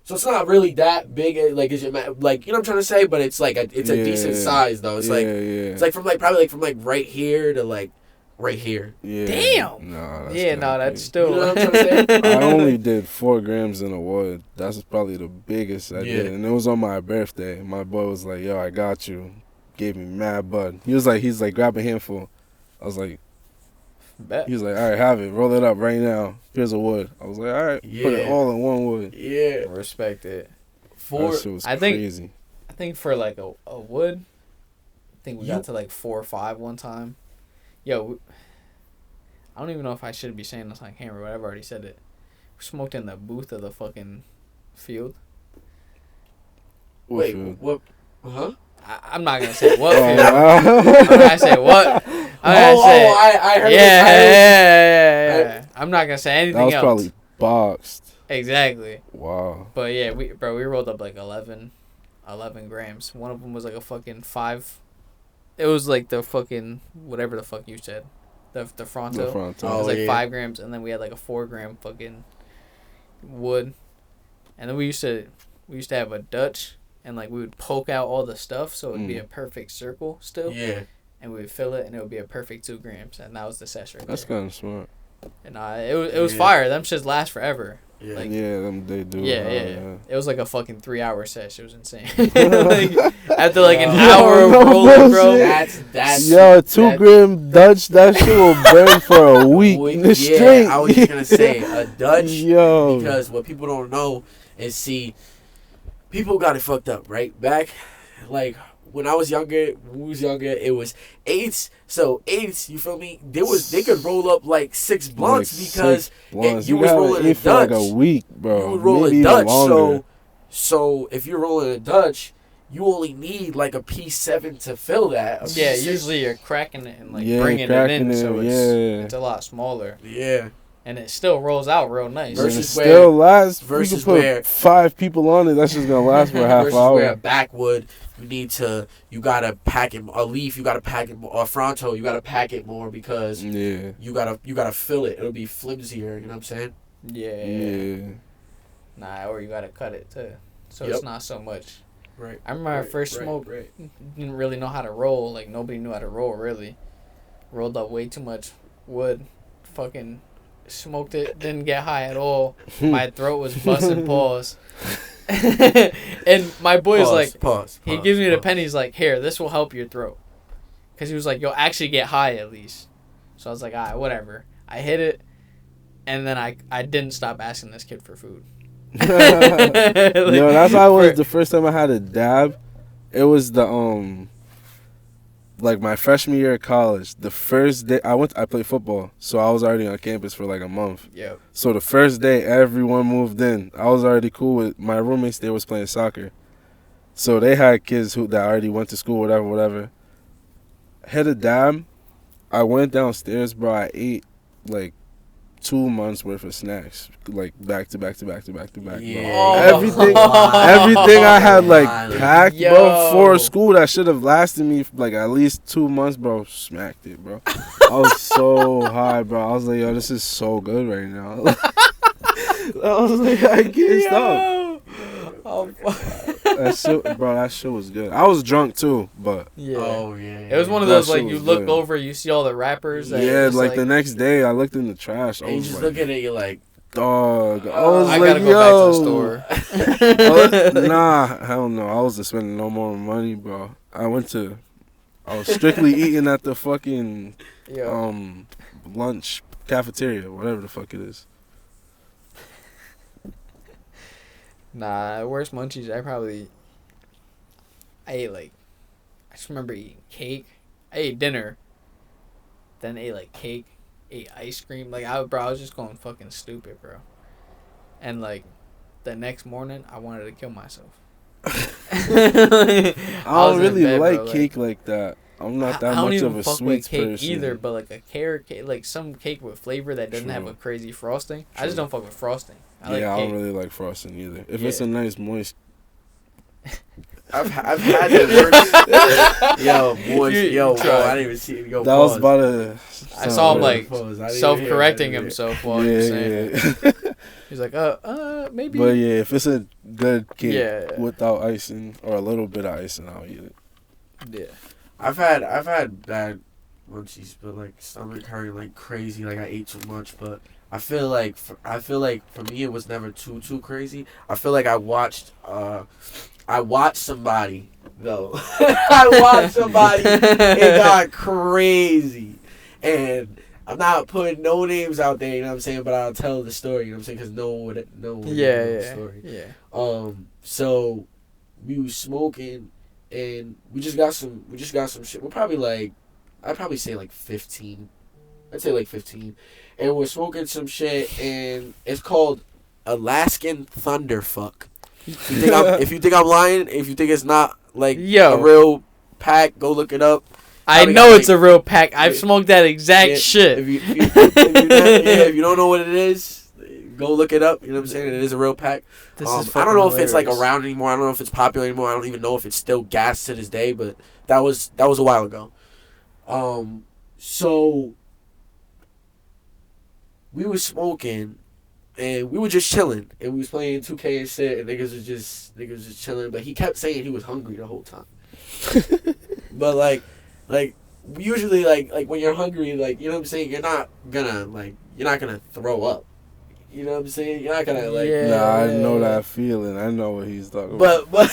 So it's not really that big, like is it like you know what I'm trying to say, but it's like it's a decent size though. It's it's like from like probably from like right here to like right here. Yeah. Damn. No, That's still. You know what I'm trying to say? I only did 4 grams in a wood. That's probably the biggest I did, and it was on my birthday. My boy was like, "Yo, I got you." Gave me mad bud. He's like, grab a handful. I was like. Bet. He was like, all right, have it. Roll it up right now. Here's a wood. I was like, all right. Put it all in one wood. Yeah. Respect it. That shit was crazy. I think for like a wood, I think we got to like 4 or 5 one time. Yo, I don't even know if I should be saying this on camera, but I've already said it. We smoked in the booth of the fucking field. Wait, what? Huh? I'm not gonna say what field. I'm not gonna say what. I heard. Yeah. I'm not gonna say anything else. That was probably boxed. Exactly. Wow. But yeah, we rolled up like 11 grams. One of them was like a fucking 5. It was like the fucking whatever the fuck you said, the Fronto. It was like 5 grams, and then we had like a 4 gram fucking wood, and then we used to have a Dutch. And, like, we would poke out all the stuff so it would be a perfect circle still. Yeah. And we would fill it, and it would be a perfect 2 grams. And that was the sesh right there. That's kind of smart. And it was fire. Them shits last forever. Yeah. Like, they do. Yeah. It was like a fucking 3-hour sesh. It was insane. Like, after, like, an hour of rolling, bro. That's... Yo, 2 gram Dutch, that shit will burn for a week. Straight. I was just going to say, a Dutch, because what people don't know is, see... People got it fucked up, right? Back, like, when I was younger, it was 8s. So 8s, you feel me? They could roll up like 6 blunts because you was rolling a Dutch. For like a week, bro. You would roll a Dutch. So if you're rolling a Dutch, you only need like a P7 to fill that. Yeah, usually you're cracking it and like bringing it in, so it's a lot smaller. Yeah. And it still rolls out real nice. Versus you put 5 people on it, that's just gonna last for a half hour. Where a backwood, you gotta pack it. A leaf, you gotta pack it more. Or a Fronto, you gotta pack it more because you gotta fill it. It'll be flimsier. You know what I'm saying? Yeah. Nah, or you gotta cut it too, so it's not so much. Right. I remember our first smoke. Didn't really know how to roll. Like nobody knew how to roll really. Rolled up way too much wood. Fucking. Smoked it, didn't get high at all. My throat was busting paws. And my boy was like, he gives me the pen. He's like, here, this will help your throat. Because he was like, you'll actually get high at least. So I was like, all right, whatever. I hit it, and then I didn't stop asking this kid for food. Like, that's how it was the first time I had a dab. It was like my freshman year of college, the first day I played football, so I was already on campus for like a month. Yep. So the first day everyone moved in, I was already cool with my roommates. They was playing soccer, so they had kids that already went to school, whatever. Hit a dab. I went downstairs, bro. I ate like 2 months worth of snacks, like back to back. Yeah. Everything I had like packed, bro, for school that should have lasted me like at least 2 months, bro. Smacked it, bro. I was so high, bro. I was like, yo, this is so good right now. I was like, I can't stop. Oh, that shit was good. I was drunk too, but it was one of those like you look over, you see all the wrappers. Like the next day, I looked in the trash. And you just look at it, you're like, dog. I gotta go back to the store. Nah, hell no. I wasn't spending no more money, bro. I was strictly eating at the fucking lunch cafeteria, whatever the fuck it is. Nah, worst munchies. I just remember eating cake. I ate dinner. Then ate like cake. Ate ice cream. Like I was just going fucking stupid, bro. And like, the next morning, I wanted to kill myself. I don't really like cake like that. I'm not that I don't much even of a fuck sweets with cake person either, but like a carrot cake, like some cake with flavor that doesn't have True. a crazy frosting. I True. just don't fuck with frosting. I like I cake. don't really like frosting either. If Yeah. it's a nice moist, I've had the worst. Yo, boys, yo, bro, I didn't even see it. Yo, that was pause. about to. I saw him Pause. like Pause. I didn't self-correcting hear it. himself while he was saying it. yeah. He's like, maybe. But yeah, if it's a good cake Yeah. without icing or a little bit of icing, I'll eat it. Yeah. I've had bad munchies, but like stomach hurting like crazy. Like I ate too much, but I feel like for me it was never too crazy. I feel like I watched somebody though. I watched somebody. It got crazy, and I'm not putting no names out there. You know what I'm saying? But I'll tell the story. You know what I'm saying? Because no one would know the story. Yeah. So we was smoking, and we just got some shit. We're probably like, I'd probably say like 15. I'd say like 15, and we're smoking some shit, and it's called Alaskan Thunderfuck. If you think I'm lying, if you think it's not like a real pack, go look it up. I know it's a real pack. I've smoked that exact shit. If you don't know what it is, go look it up. You know what I'm saying? It is a real pack. I don't know if it's like around anymore. I don't know if it's popular anymore. I don't even know if it's still gas to this day. But that was a while ago. So we was smoking, and we were just chilling, and we was playing 2K and shit, and niggas was just chilling. But he kept saying he was hungry the whole time. But like usually like when you're hungry, like, you know what I'm saying, you're not gonna throw up. You know what I'm saying? You're not gonna like. Nah, I know that feeling. I know what he's talking about. But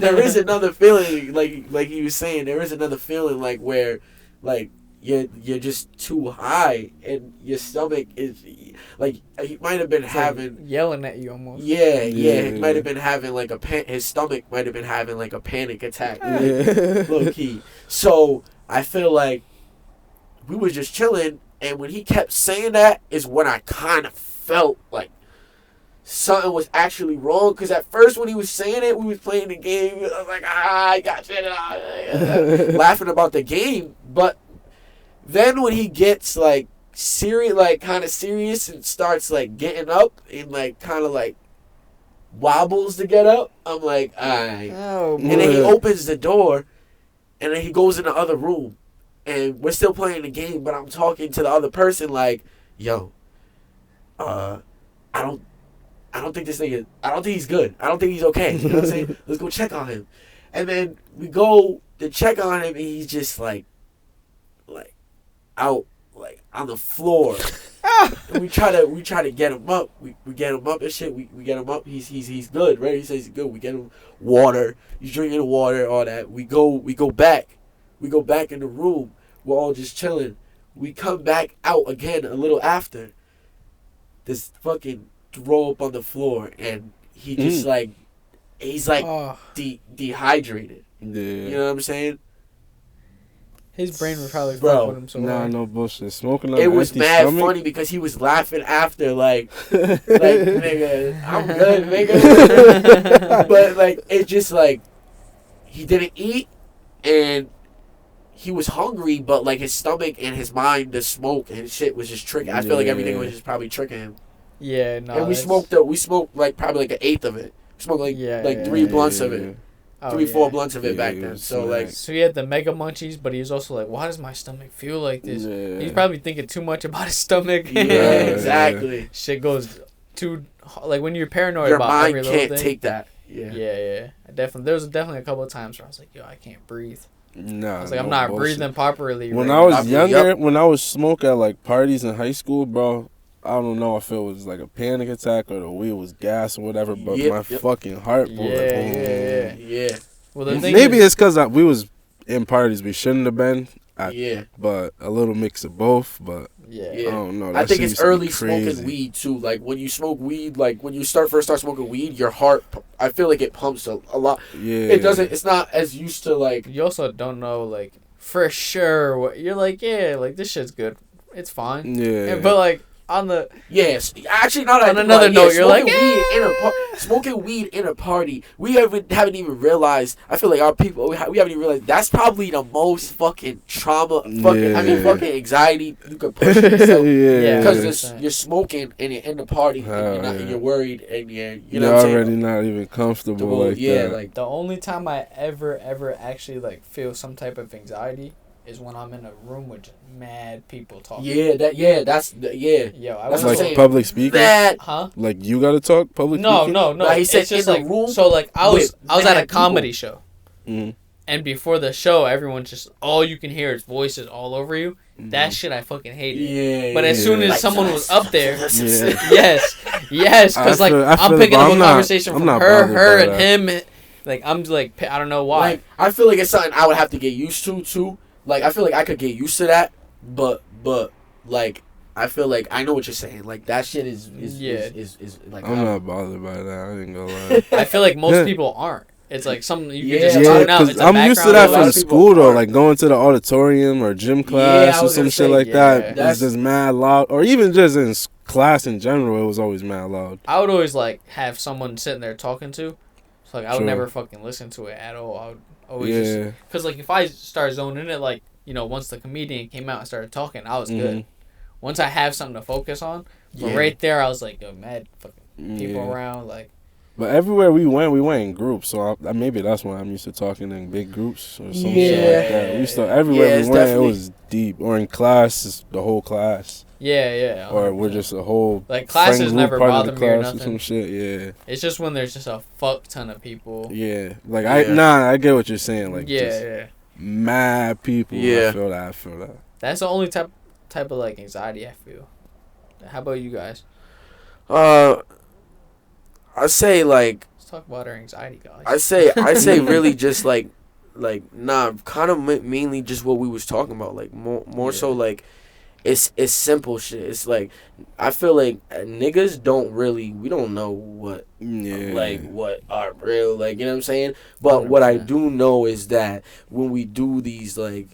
there is another feeling, like he was saying, there is another feeling like where like you're just too high and your stomach is like, he might have been having yelling at you almost. Yeah. He might have been having like his stomach might have been having like a panic attack, low key. So I feel like we were just chilling, and when he kept saying that is when I kind of felt like something was actually wrong. Because at first when he was saying it, we was playing the game. I was like, I got shit, laughing about the game. But then when he gets like serious, like kind of serious, and starts like getting up and like kind of like wobbles to get up, I'm like, alright. Oh, and then he opens the door, and then he goes in the other room, and we're still playing the game, but I'm talking to the other person like, yo, I don't think this nigga, I don't think he's good. I don't think he's okay. You know what I'm saying? Let's go check on him. And then we go to check on him, and he's just like out, like on the floor. And we try to get him up. We get him up and shit. We get him up. He's good, right? He says he's good. We get him water. He's drinking water, all that. We go back. We go back in the room. We're all just chilling. We come back out again a little after. This fucking throw up on the floor, and he just like, he's like dehydrated. Yeah. You know what I'm saying? His brain was probably Bro, fucking with him so Nah, hard. no bullshit. Smoking on It was empty mad stomach? funny because he was laughing after, like nigga, I'm good, nigga. But like, it's just like, he didn't eat, and he was hungry, but like his stomach and his mind, the smoke and shit was just tricking. I feel like everything was just probably tricking him. Yeah, no. And we smoked like probably like an eighth of it. We smoked like 3 blunts of it. Oh, 4 blunts of it back then. So like, so he had the mega munchies, but he was also like, why does my stomach feel like this? Yeah. He's probably thinking too much about his stomach. yeah, exactly. Shit goes too, like when you're paranoid Your about mind every little can't thing. take that. Yeah. Yeah. There was definitely a couple of times where I was like, yo, I can't breathe. Nah, I was like, no I'm not bullshit. breathing properly. When right I was now. younger, when I was smoking at like parties in high school, bro, I don't know if it was like a panic attack or the weed was gas or whatever, but my fucking heart was like, yeah. Well, the thing maybe is, it's because we was in parties we shouldn't have been. But a little mix of both. But I don't know. I think it's early smoking crazy. weed too. Like when you smoke weed, like when you first start smoking weed, your heart, I feel like it pumps a lot. Yeah. It doesn't. It's not as used to like. you also don't know like for sure what you're like. Yeah, like this shit's good. It's fine. Yeah. But like on the Yes, actually, not on another note, you're like, smoking weed in a party. We haven't even realized. I feel like our people we haven't even realized that's probably the most fucking trauma, fucking anxiety you could push yourself. Because you're smoking and you're in the party and you're worried and you're already not even comfortable like that. Like the only time I ever actually like feel some type of anxiety is when I'm in a room with mad people talking. Yo, that's like public speaking. Like you gotta talk public speaking. No. He said it's just like room. So like I was at a comedy show, and before the show, everyone's just all you can hear is voices all over you. That shit I fucking hated. Yeah. But as soon as someone was up there, yes, because like I'm picking up a conversation from her and him. Like I'm like I don't know why. Like I feel like it's something I would have to get used to too. Like, I feel like I could get used to that, but like, I feel like I know what you're saying. Like, that shit is like... I'm not bothered by that. I ain't gonna lie. I feel like most people aren't. It's like something you can just tune out. It's I'm used to that from school, though. Like, going to the auditorium or gym class or some shit like that. It's just mad loud. Or even just in class in general, it was always mad loud. I would always, like, have someone sitting there talking to. So, like, I would never fucking listen to it at all. I would... Because like if I start zoning it, like once the comedian came out and started talking, I was good. Once I have something to focus on, but right there I was like, yo, mad fucking people around, like. But everywhere we went in groups, so maybe that's why I'm used to talking in big groups or some shit like that. We used to everywhere we went, it was deep. Or in class, it's the whole class. Yeah. Or we're just a whole like classes never bother me or nothing. Or some shit, yeah. It's just when there's just a fuck ton of people. Yeah, like I get what you're saying. Like yeah, mad people. Yeah, I feel that. That's the only type of like anxiety I feel. How about you guys? I say like. Let's talk about our anxiety, guys. I say really just like kind of mainly just what we was talking about. Like more so like. It's simple shit. It's like I feel like niggas we don't know what what are real, like, you know what I'm saying? But 100%. What I do know is that when we do these the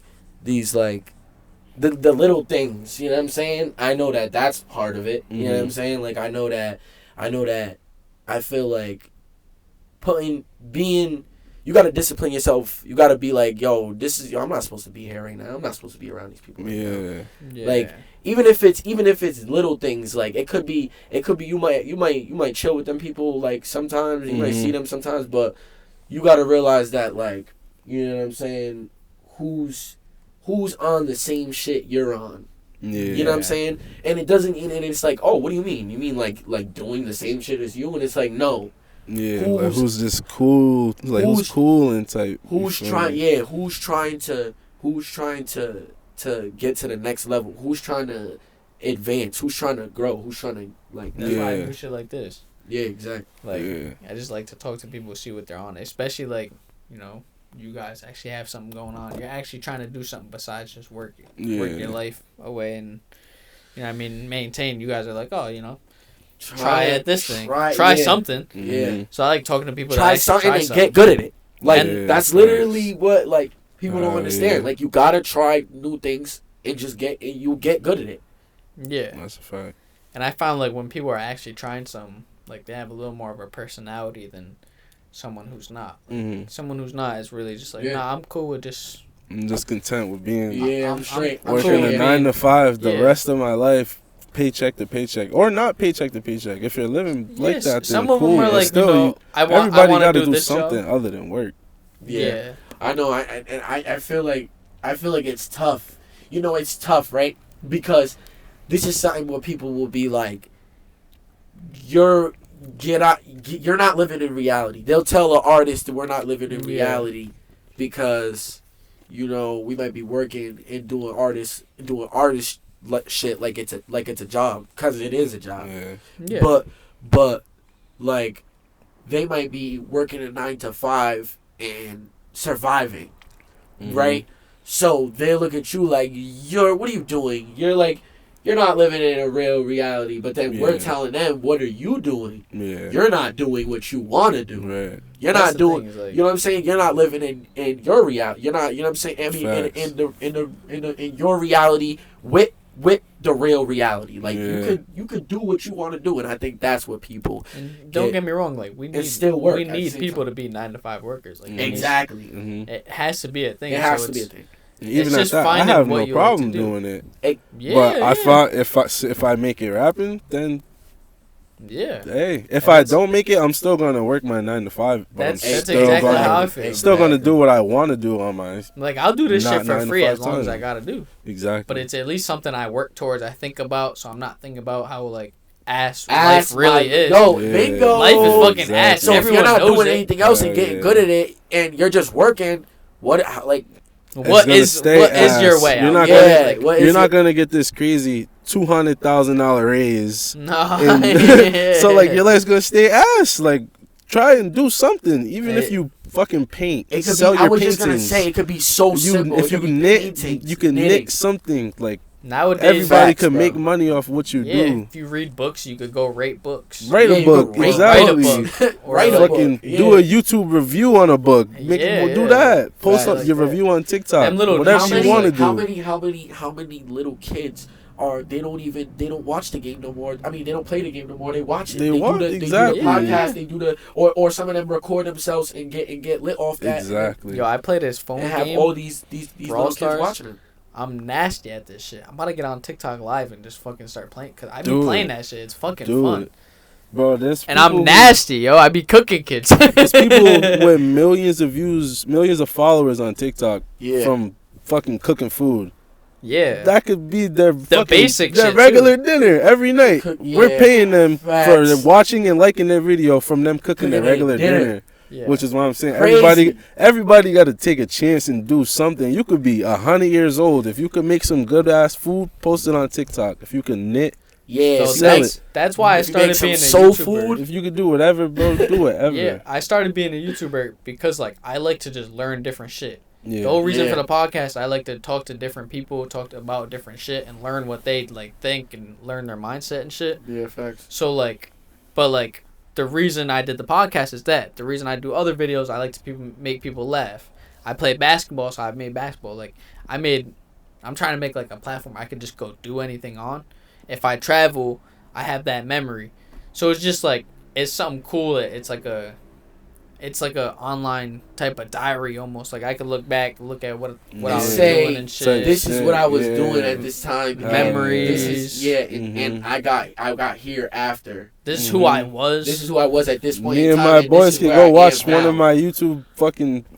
little things, you know what I'm saying? I know that that's part of it. You know what I'm saying? Like I know that I feel like you gotta discipline yourself. You gotta be like, yo, I'm not supposed to be here right now. I'm not supposed to be around these people right now. Like even if it's little things, like it could be you might chill with them people like sometimes, you might see them sometimes, but you gotta realize that, like, you know what I'm saying, who's on the same shit you're on. You know what I'm saying? And it's like, oh, what do you mean? You mean like doing the same shit as you? And it's like, no. Yeah, who's just cool? Like who's cool and type? Who's trying to get to the next level? Who's trying to advance? Who's trying to grow? Who's trying to like? That's why I do shit like this. Yeah, exactly. Like I just like to talk to people, see what they're on, especially like you guys actually have something going on. You're actually trying to do something besides just work your life away and maintain. You guys are like, try at this thing. Try something. Yeah. So I like talking to people try that something and get good at it. Like that's literally what like people don't understand. Like you gotta try new things and you get good at it. Yeah. That's a fact. And I found like when people are actually trying something, like they have a little more of a personality than someone who's not. Someone who's not is really just like, nah, I'm cool with just. I'm just content with being. I'm straight. Working a 9 to 5 the rest of my life. Paycheck to paycheck, or not paycheck to paycheck. If you're living like that, then some cool. of them are like, still, everybody got to do this something job. other than work. Yeah. I know. I feel like it's tough. It's tough, right? Because this is something where people will be like, you're not living in reality. They'll tell an artist that we're not living in reality because we might be working and doing artist shit like it's a job, because it is a job. But like they might be working a 9 to 5 and surviving, right? So they look at you like, what are you doing? You're like, you're not living in a real reality. But then we're telling them, what are you doing? You're not doing what you want to do. You're not doing. You know what I'm saying? You're not living in your reality. You're not. You know what I'm saying? I mean, in your reality with with the real reality. Like Yeah. you could do what you want to do, and I think that's what people. And don't get me wrong, like we need still work we at the need same people time. to be 9-to-5 workers. Like Exactly. it has to be a thing. It has so to be a it's- thing. Even It's at just that, I finding have what no you like problem to do. doing it. Yeah, But I yeah. find if I make it rapping, then Yeah. hey, if And I that's- don't make it, I'm still gonna work my 9 to 5. But That's I'm exactly still gonna, how I feel. Still gonna do what I want to do on my Like I'll do this Not shit for 9 to free 5 as long as time. I gotta do. exactly. But it's at least something I work towards. I think about, so I'm not thinking about how like ass Ass life really my- is. No, Yeah. bingo. Life is fucking Exactly. ass. So if Everyone you're not knows doing it. anything else and getting Yeah. good at it, and you're just working, what like What gonna is stay what is your ass. way? You're out? not Yeah, gonna, like, what is you're not your- gonna get this crazy $200,000 raise. no. And so like your life's gonna stay ass. Like try and do something, even if It- you fucking paint. it could Sell be. your I was just paintings. gonna say it could be so simple. If It you could be knit, paintings, you can knitting. knit something. Like Nowadays, everybody facts, can bro. make money off what you yeah. do. If you read books, you could go rate books. Write Yeah, a you book, could write exactly. a book. Or Write a like- book. Fucking Yeah. do a YouTube review on a book. Make Yeah, do yeah. that. Post Right, up like your that. review on TikTok. Them little Whatever How niches, you many, want to do. how many little kids are they don't watch the game no more. I mean they don't play the game no more. They watch it. They do watch- the exactly. podcast. Yeah. They do the or some of them record themselves and get lit off that. Exactly. Yo, I play this phone And have game. all these Brawl little Stars. kids watching them. I'm nasty at this shit. I'm about to get on TikTok live and just fucking start playing. Cause I be Do playing it. that shit. It's fucking Do fun. it. Bro, there's And people I'm nasty, yo. I be cooking kids. There's people with millions of views, millions of followers on TikTok Yeah. from fucking cooking food. Yeah. That could be their fucking, basic their shit, regular dinner every night. We're Yeah, paying them facts. for watching and liking their video from them cooking their Cooking regular their dinner. dinner. Yeah. Which is what I'm saying. Crazy. Everybody got to take a chance and do something. You could be 100 years old if you could make some good ass food. Post it on TikTok. If you can knit, Yeah, So see, sell that's why I If you started make some being a soul YouTuber. food, if you could do whatever, bro, do whatever. Yeah, I started being a YouTuber because like I like to just learn different shit. Yeah. The whole reason Yeah. for the podcast, I like to talk to different people, talk about different shit, and learn what they like think and learn their mindset and shit. Yeah, facts. So like, but like the reason I did the podcast is that the reason I do other videos, I like to make people laugh. I play basketball, so I made basketball. Like I'm trying to make like a platform I can just go do anything on. If I travel, I have that memory. So it's just like it's something cool. It's like a online type of diary almost. Like I could look back, look at what I was Say, doing and shit. say This is what I was Yeah. doing at this time. and Memories. This is and I got here after. This is who I was. This is who I was at this point. Me in and time, my this boys is can where go I watch am one now. of my YouTube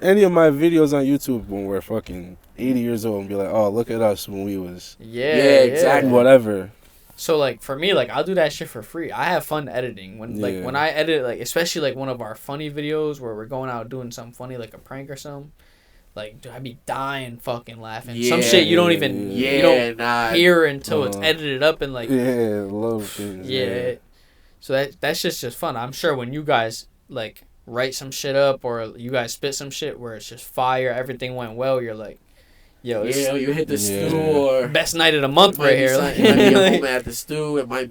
any of my videos on YouTube when we're fucking 80 years old and be like, oh, look at us when we was yeah, exactly. whatever. So like for me, like I'll do that shit for free. I have fun editing Yeah. when I edit, like especially like one of our funny videos where we're going out doing something funny like a prank or something. Like dude, I be dying fucking laughing. Some Yeah. shit you don't even you don't hear until it's edited up and like Yeah, love things. yeah. So that's just fun. I'm sure when you guys like write some shit up or you guys spit some shit where it's just fire, everything went well, you're like, yo, it's you hit the Yeah. stew or best night of the month it might right be here. something- it might be a moment at the stew. It might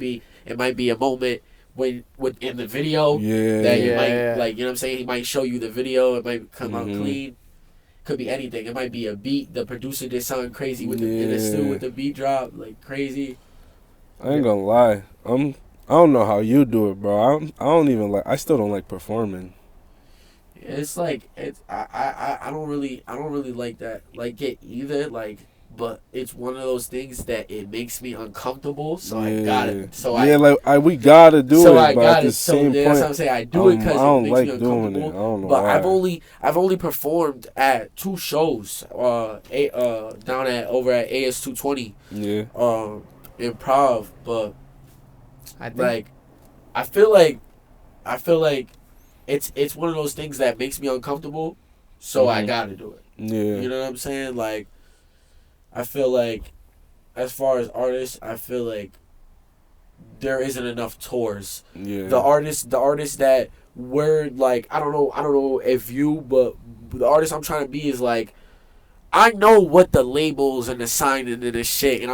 be a moment in the video Yeah. that you Yeah. might like. You know what I'm saying? He might show you the video. It might come out Mhm. clean. Could be anything. It might be a beat. The producer did something crazy with in the Yeah. stew with the beat drop, like crazy. I ain't gonna lie. I don't know how you do it, bro. I don't even like. I still don't like performing. It's like I don't really like that like it either, like, but it's one of those things that it makes me uncomfortable, so I got it. So we gotta do so it, I but got at the it. So same that's point, what I'm saying. I do it because I don't it makes like me doing uncomfortable. it. I don't know But why. I've only performed at 2 shows, down over at AS 220, Yeah. improv. But I think like, I feel like it's one of those things that makes me uncomfortable, so I Mhm. gotta do it. Yeah. You know what I'm saying? Like, I feel like, as far as artists, I feel like there isn't enough tours. Yeah. The artists that we're like, I don't know if you, but the artist I'm trying to be is like, I know what the labels and the signing and the shit, and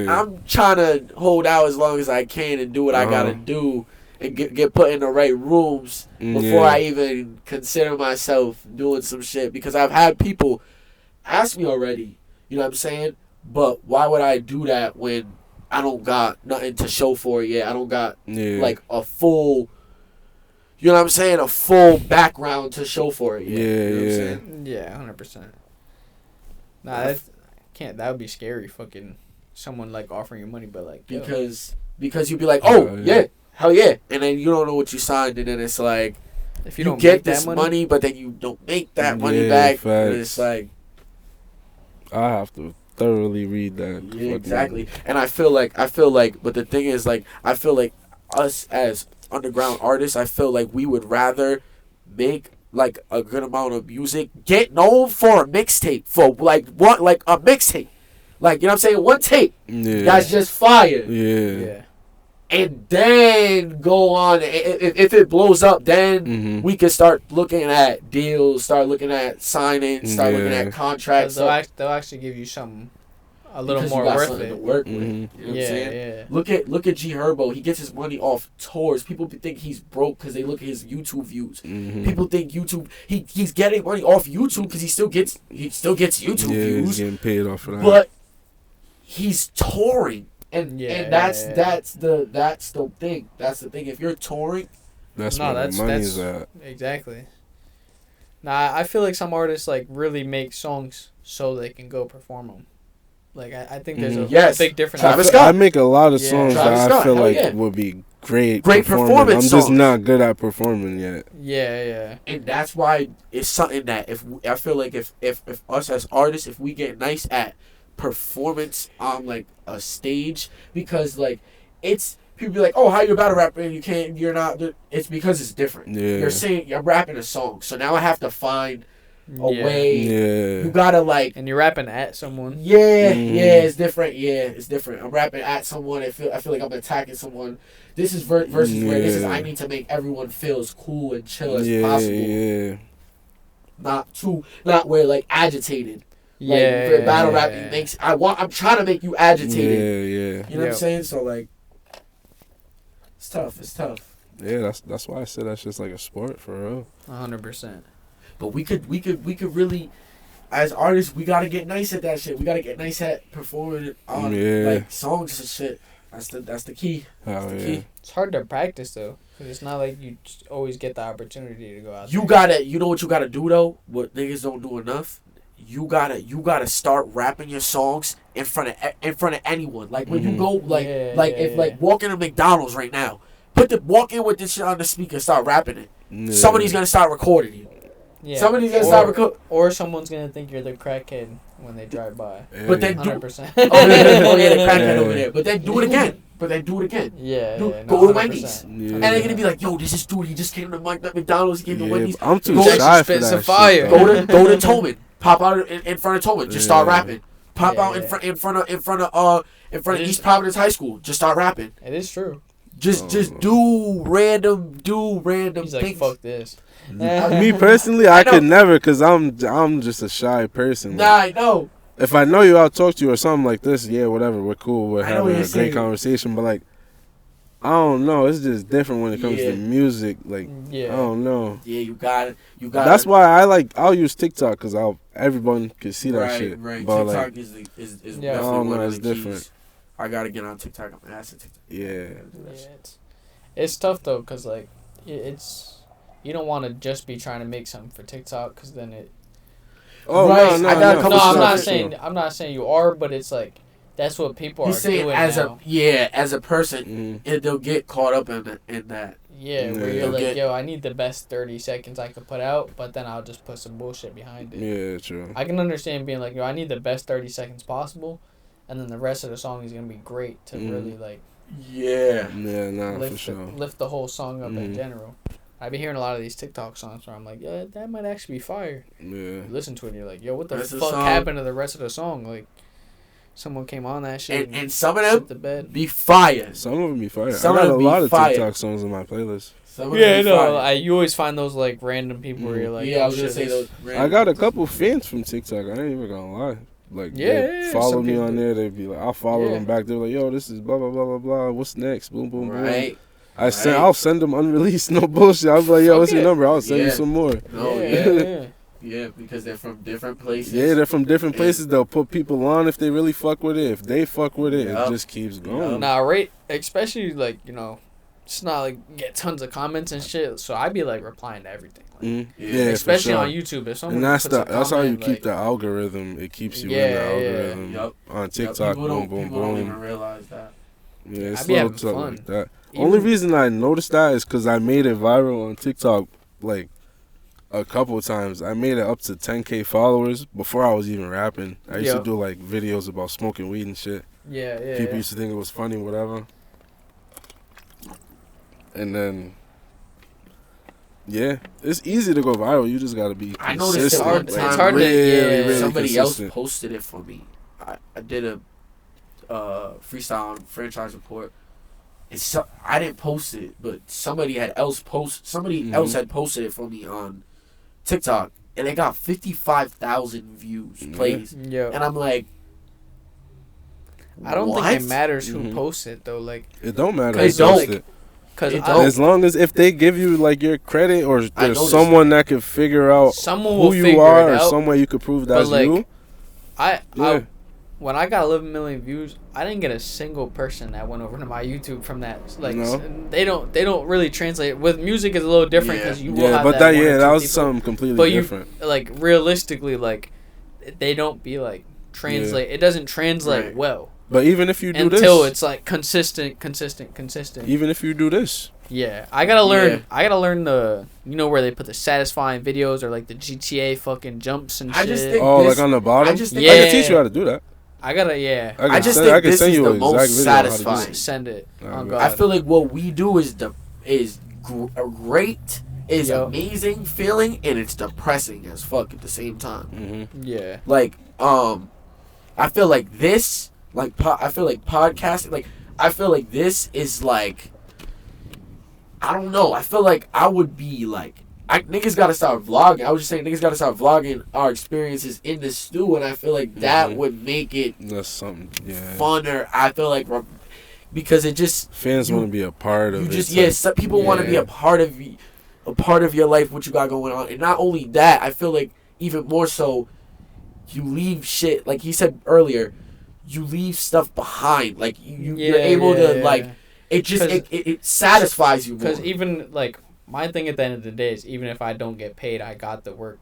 I'm trying to hold out as long as I can and do what I gotta do and get put in the right rooms before I even consider myself doing some shit, because I've had people ask me already, you know what I'm saying? But why would I do that when I don't got nothing to show for it yet. I don't got Yeah. like a full, you know what I'm saying, a full background to show for it yet. Yeah, you know what I'm yeah. saying? Yeah, 100%. Nah, that can't. That would be scary. Fucking someone like offering you money, but like yo. Because you'd be like, oh yeah. yeah, hell yeah, and then you don't know what you signed, and then it's like if you don't get make this that money, but then you don't make that money Yeah, back, facts. and it's like. I have to thoroughly read that. Yeah, exactly. And I feel like, but the thing is, like, I feel like us as underground artists, I feel like we would rather make like a good amount of music, get known for a mixtape, for like what, like a mixtape, like, you know what I'm saying, one tape Yeah. that's just fire, Yeah. and then go on. If it blows up, then we can start looking at deals, start looking at signings, start looking at contracts. They'll actually give you something a little because more you got worth something it. to work with. You know what I'm saying? Yeah. Look at G Herbo. He gets his money off tours. People think he's broke because they look at his YouTube views. People think YouTube he's getting money off YouTube because he still gets YouTube views. He's getting paid off for that. But he's touring. And that's the thing. That's the thing. If you're touring, that's where the money's at. Exactly. Nah, I feel like some artists like really make songs so they can go perform them. Like I think there's a big difference. Travis Scott. I make a lot of songs Travis that Scott, I feel hell like yeah. would be great performance I'm just songs. not good at performing yet. Yeah. And that's why it's something that I feel like if us as artists, if we get nice at performance on like a stage, because like it's people be like, oh, how you a battle rapper and you're not, it's because it's different. You're saying you're rapping a song, so now I have to find a way. You gotta like, and you're rapping at someone. It's different. It's different. I'm rapping at someone. I feel like I'm attacking someone. This is versus where this is, I need to make everyone feel as cool and chill as possible. Not where like agitated. Like battle rapping makes I'm trying to make you agitated. You know what I'm saying? So like, it's tough. Yeah, that's why I said that's just like a sport for real. 100%. But we could really, as artists, we gotta get nice at that shit. We gotta get nice at performing on like songs and shit. That's the key. That's the key. It's hard to practice though, because it's not like you just always get the opportunity to go out. You know what you gotta do though? What niggas don't do enough. You gotta start rapping your songs in front of anyone. Like when you go if walk into McDonald's right now, walk in with this shit on the speaker, start rapping it. Somebody's gonna start recording you. Yeah. Somebody's gonna start recording. Or someone's gonna think you're the crackhead when they drive by. But then 100%. the crackhead over there. But then do it again. Go to Wendy's. And they're gonna be like, yo, this is dude, he just came to McDonald's, he came to Wendy's. I'm too shy for that fire. shit. Go to Tolman. Pop out in front of Tolman. Just start rapping. Pop out in front of East Providence High School. Just start rapping. It is true. Just do random He's like, things. fuck this. Me personally, I could never, cause I'm just a shy person. Nah, I know. If I know you, I'll talk to you or something like this. Yeah, whatever. We're cool. We're having a great conversation. But like, I don't know. It's just different when it comes to music. Like, I don't know. Yeah, you got it. That's why I'll use TikTok because everyone can see that shit. Right. But TikTok like, is definitely I don't one know. of It's the different. keys. I gotta get on TikTok. I'm gonna ask TikTok. Yeah. It's tough though, cause like it's you don't want to just be trying to make something for TikTok, cause then it. Oh right. no! I got a couple I'm not saying you are, but it's like that's what people are doing as now. as a person, they'll get caught up in that. Yeah, where you're like, yo, I need the best 30 seconds I could put out, but then I'll just put some bullshit behind it. Yeah, true. I can understand being like, yo, I need the best 30 seconds possible, and then the rest of the song is gonna be great to really like. Yeah, nah, for sure. Lift the whole song up in general. I've been hearing a lot of these TikTok songs where I'm like, yeah, that might actually be fire. Yeah. You listen to it and you're like, yo, what the fuck happened to the rest of the song? Like, someone came on that shit. And some of them be fire. Some of them be fire. I got a lot of TikTok songs in my playlist. You always find those like random people where you're like, I was gonna say those. I got a couple fans from TikTok. I ain't even gonna lie. Like, they follow me on there. They be like, I'll follow them back. They're like, yo, this is blah blah blah blah blah. What's next? Boom boom boom. I'll send them unreleased. No bullshit. I'll be like, yo, what's your number? I'll send you some more. Yeah, because they're from different places. Yeah, they're from different places. They'll put people on if they really fuck with it. If they fuck with it, Yup. it just keeps going. Nah, right. Especially like it's not like get tons of comments and shit. So I'd be like replying to everything. Like, Yeah, especially for sure. on YouTube. If someone And that's puts a that's how you comment, keep the algorithm. It keeps you in the Yeah, algorithm. Yup. On TikTok, People boom, boom, people don't even boom. realize that. Yeah, it's I be little having stuff fun. like that. Even- Only reason I noticed that is because I made it viral on TikTok like a couple of times. I made it up to 10K followers before I was even rapping. I used to do like videos about smoking weed and shit. Yeah. People used to think it was funny, whatever. And then, yeah, it's easy to go viral. You just gotta be I noticed it consistent. one It's time. hard to- really Somebody else consistent. posted it for me. I did a freestyle on Franchise Report. I didn't post it, but somebody else had posted it for me on TikTok, and it got 55,000 views, plays, Yeah. and I'm like, I don't what? think it matters who Mhm. posts it though. Like, It don't matter. It who don't. posts it. cause It I- don't. As long as if they give you like your credit or there's noticed someone that can figure out someone will who you figure are it or out. some way you could prove But, that's like, you. I Yeah. when I got 11 million views, I didn't get a single person that went over to my YouTube from that. Like, No. they don't really translate. With music, it's a little different Yeah. because you will Yeah, have but that one or that two was people. something completely But different. Like realistically, like they don't be like translate. It doesn't translate Right. well But even if you do until this, it's like consistent. even if you do this, Yeah, I gotta learn. Yeah. I gotta learn the where they put the satisfying videos or like the GTA fucking jumps and shit. I just think- oh, this- like on the bottom, I just think- I Yeah. can teach you how to do that. I gotta yeah. I just I think can this send is you the an most exact video on how to do satisfying. it. Send it. Alright, Oh bet. god. I feel like what we do is great, is Yup. amazing feeling, and it's depressing as fuck at the same time. Mm-hmm. yeah. Like, I feel like this, like, I feel like podcasting, like, I feel like this is like, I don't know. I feel like I would be like, niggas gotta start vlogging. I was just saying, niggas gotta start vlogging our experiences in the stew, and I feel like that Mhm. would make it That's something. Yeah, funner. I feel like because it just fans you- want to be a part of you it. just type. some people want to be Yeah. a part of your life, what you got going on, and not only that, I feel like even more so, you leave shit like he said earlier. You leave stuff behind, like you're able to like. It just 'Cause- it satisfies you more. Because even like my thing at the end of the day is even if I don't get paid, I got the work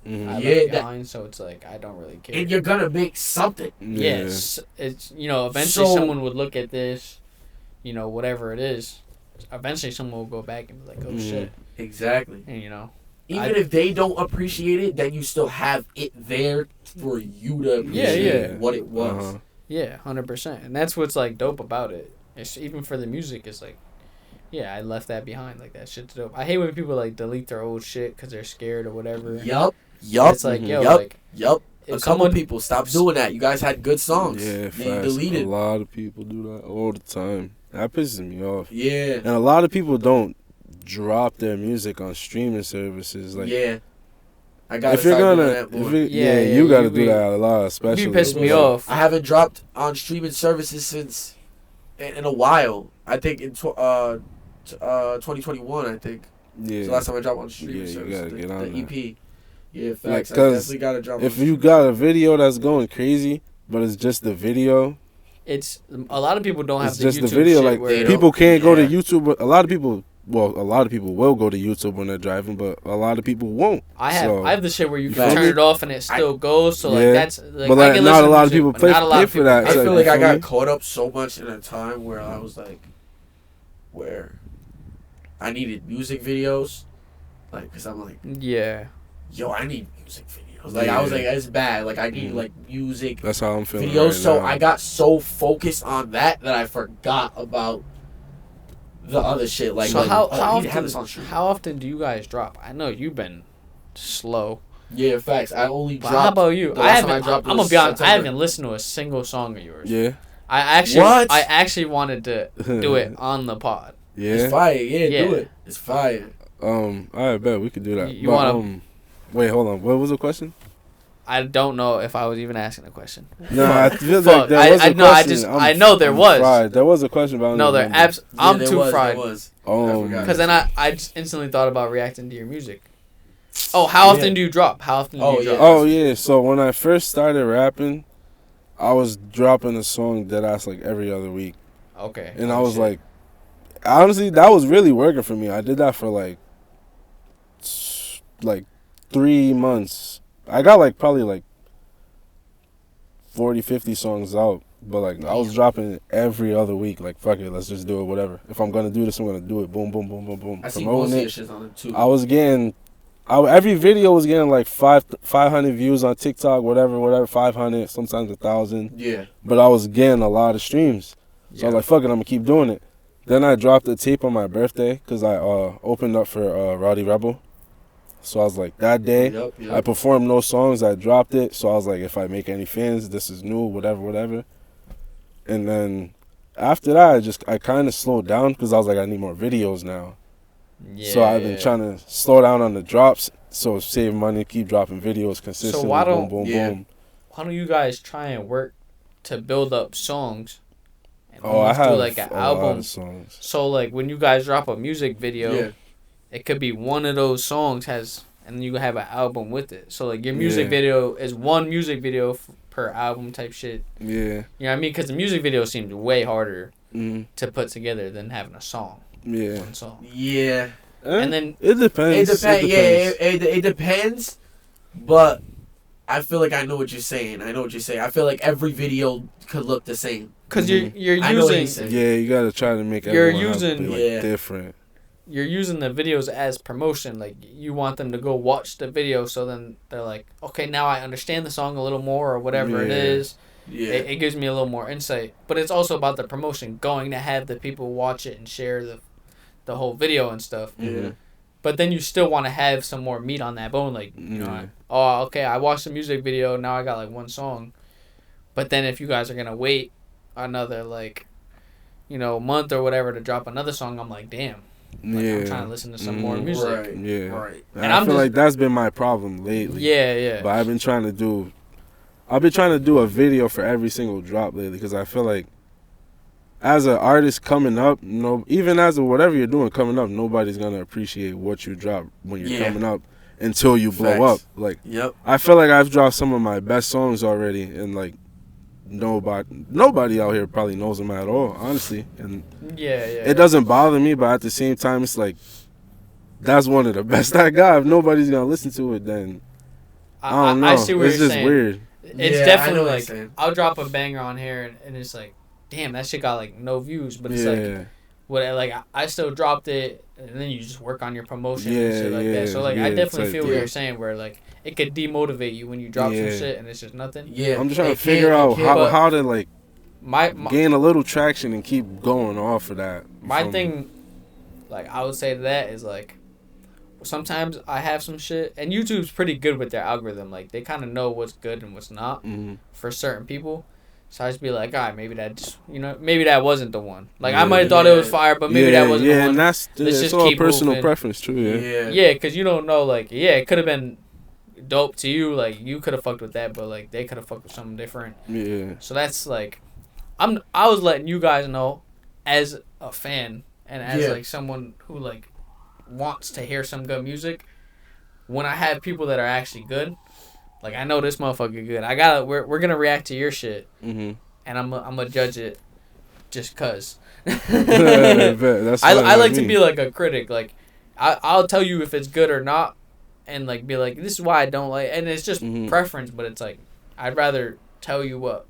Mhm. I Yeah, left that- behind, so it's like I don't really care. And you're gonna make something. Yes, it's eventually So- someone would look at this, whatever it is. Eventually, someone will go back and be like, "Oh Mhm. shit," Exactly. and Even if they don't appreciate it, then you still have it there for you to appreciate yeah. what it was. Uh-huh. yeah, 100%, and that's what's like dope about it. It's even for the music. It's like, yeah, I left that behind. Like that shit's dope. I hate when people like delete their old shit because they're scared or whatever. Yup. It's like, yo, Yup. like Yup. if A couple someone people stop doing that. You guys had good songs. Yeah, They facts. deleted. A lot of people do that all the time. That pisses me off. Yeah. And a lot of people don't drop their music on streaming services. Like, Yeah. I got if you're gonna, that more. Yeah, you gotta you do be- that a lot, especially. you be pissing me Like, off. I haven't dropped on streaming services since in a while. I think in 2021. I think Yeah. it's the last time I dropped on streaming Yeah, you services. gotta the, get on the that. EP. Yeah, Like, facts. I 'cause definitely gotta drop. If on you got a video that's going crazy, but it's just the video, It's a lot of people don't have it's the just YouTube the video. shit Like where they people can't go to yeah. YouTube. But a lot of people will go to YouTube when they're driving, but a lot of people won't. I have the shit where you can Facts. turn it off and it still goes. So like Yeah. that's like, But, I like, can not listen a to lot of music, people but pay- not a lot pay of for people that. I It's feel like, like I you feel got me? caught up so much in a time where I was like, where I needed music videos, like, cause I'm like, Yeah. yo, I need music videos. Like I was like, it's bad. Like I need like music That's how I'm feeling. videos. Right So now. I got so focused on that I forgot about the other shit. Like, So like, how I need to have this on stream. how often do you guys drop? I know you've been slow. Yeah, facts. I only But dropped. how about you? the I last time haven't. dropped I'm was gonna be honest. I September. haven't listened to a single song of yours. Yeah. What? I actually wanted to do it on the pod. It's Yeah. fire. Yeah, Yeah. do it. It's fire. I bet we could do that. You But, wanna- wait, hold on. What was the question? I don't know if I was even asking a question. No, I feel Fuck. like there was a I know, I question. just- I know there was. Fried. There was a question, but I don't No, they're remember. I'm Yeah, too there fried. was. Oh, I forgot. Because then I just instantly thought about reacting to your music. Oh, how often do you drop? How often do you drop? Oh yeah. So when I first started rapping, I was dropping a song deadass like every other week. Okay. And I was like, honestly, that was really working for me. I did that for like 3 months. I got like probably like 40, 50 songs out. But like I was dropping it every other week. Like fuck it, let's just do it. Whatever. If I'm gonna do this, I'm gonna do it. Boom, boom, boom, boom, boom. I see most of your shit on it too. I was getting, every video was getting like 500 views on TikTok. Whatever. 500, sometimes 1,000. Yeah. But I was getting a lot of streams. So I was like, fuck it, I'm gonna keep doing it. Then I dropped a tape on my birthday because I opened up for Rowdy Rebel. So I was like, that day, I performed those songs, I dropped it. So I was like, if I make any fans, this is new, whatever. And then after that, I kind of slowed down because I was like, I need more videos now. Yeah, so I've been trying to slow down on the drops, so save money, keep dropping videos consistently. So why boom, boom. Why don't you guys try and work to build up songs? And I have do like an album. Lot of songs. So like when you guys drop a music video, it could be one of those songs and you have an album with it. So like your music video is one music video per album type shit. Yeah. You know what I mean? Because the music video seems way harder to put together than having a song. Yeah. One song. Yeah. And then it depends. It depends. But I feel like I know what you're saying. I feel like every video could look the same. Because you're using. Yeah, you gotta try to make everyone different. You're using the videos as promotion. Like you want them to go watch the video, so then they're like, okay, now I understand the song a little more, or whatever it is. Yeah. It gives me a little more insight. But it's also about the promotion, going to have the people watch it and share the whole video and stuff. Yeah. But then you still want to have some more meat on that bone. Like, you know, okay, I watched the music video, now I got like one song. But then if you guys are going to wait another like, month or whatever to drop another song, I'm like, damn. Like, I'm trying to listen to some more music. Right. Yeah. Right. And I feel like that's been my problem lately. Yeah. But I've been trying to do a video for every single drop lately because I feel like as an artist coming up, even as whatever you're doing coming up, nobody's gonna appreciate what you drop when you're coming up until you blow up. Like, I feel like I've dropped some of my best songs already, and like nobody out here probably knows them at all, honestly. And it doesn't bother me, but at the same time, it's like that's one of the best I got. If nobody's gonna listen to it, then I don't know. I see what it's you're just saying. Weird. It's definitely like I'll drop a banger on here, and it's like, damn, that shit got like no views, but it's like I still dropped it, and then you just work on your promotion and shit like that. So like I definitely feel what you're saying, where like it could demotivate you when you drop some shit and it's just nothing. Yeah, I'm just trying to figure out how to like gain a little traction and keep going off of that. My thing, like I would say to that is like, sometimes I have some shit, and YouTube's pretty good with their algorithm. Like they kind of know what's good and what's not for certain people. So I just be like, all right, maybe that just, maybe that wasn't the one. Like I might have thought it was fire, but maybe that wasn't the one. Yeah, and that's all personal preference, too. Yeah, because you don't know. Like, it could have been dope to you. Like you could have fucked with that, but like they could have fucked with something different. Yeah. So that's like, I was letting you guys know, as a fan and as like someone who like wants to hear some good music, when I have people that are actually good, like I know this motherfucker good. We're gonna react to your shit, and I'm gonna judge it, just cause. I like to be like a critic. Like I'll tell you if it's good or not, and like be like, this is why I don't like. And it's just preference, but it's like I'd rather tell you what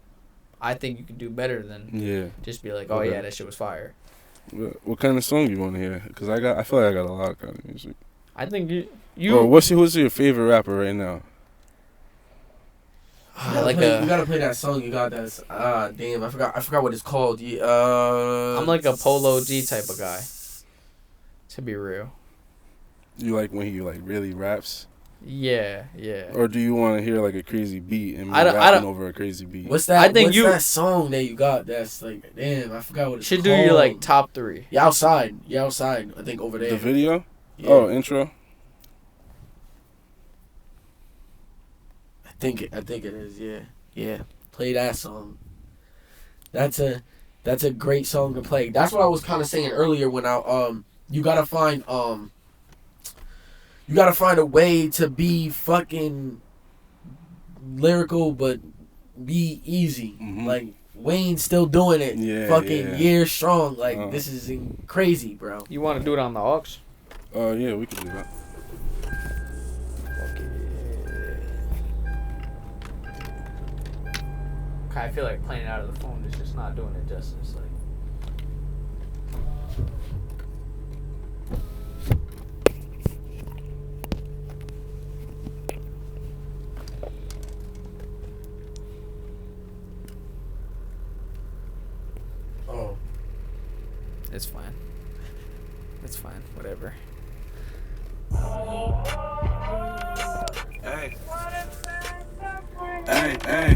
I think you can do better than just be like, oh yeah, that shit was fire. What kind of song you want to hear? Because I feel like I got a lot of kind of music. I think you. Or who's your favorite rapper right now? You gotta play that song. You got that. Damn, I forgot what it's called. I'm like a Polo G type of guy. To be real. You like when he like really raps? Yeah. Or do you want to hear like a crazy beat and rapping over a crazy beat? What's that? That song that you got? That's like, damn, I forgot what it's called. Should do your like top 3. Yeah, outside. I think over there. The video? Yeah. Oh, intro. I think it is. Yeah. Play that song. That's a great song to play. That's what I was kind of saying earlier when you gotta find you gotta find a way to be fucking lyrical, but be easy. Like Wayne's still doing it, years strong. Like this is crazy, bro. You want to do it on the aux? Yeah, we can do that. Okay, I feel like playing it out of the phone is just not doing it justice. Like. Oh. It's fine. It's fine. Whatever. Hey. Hey, hey.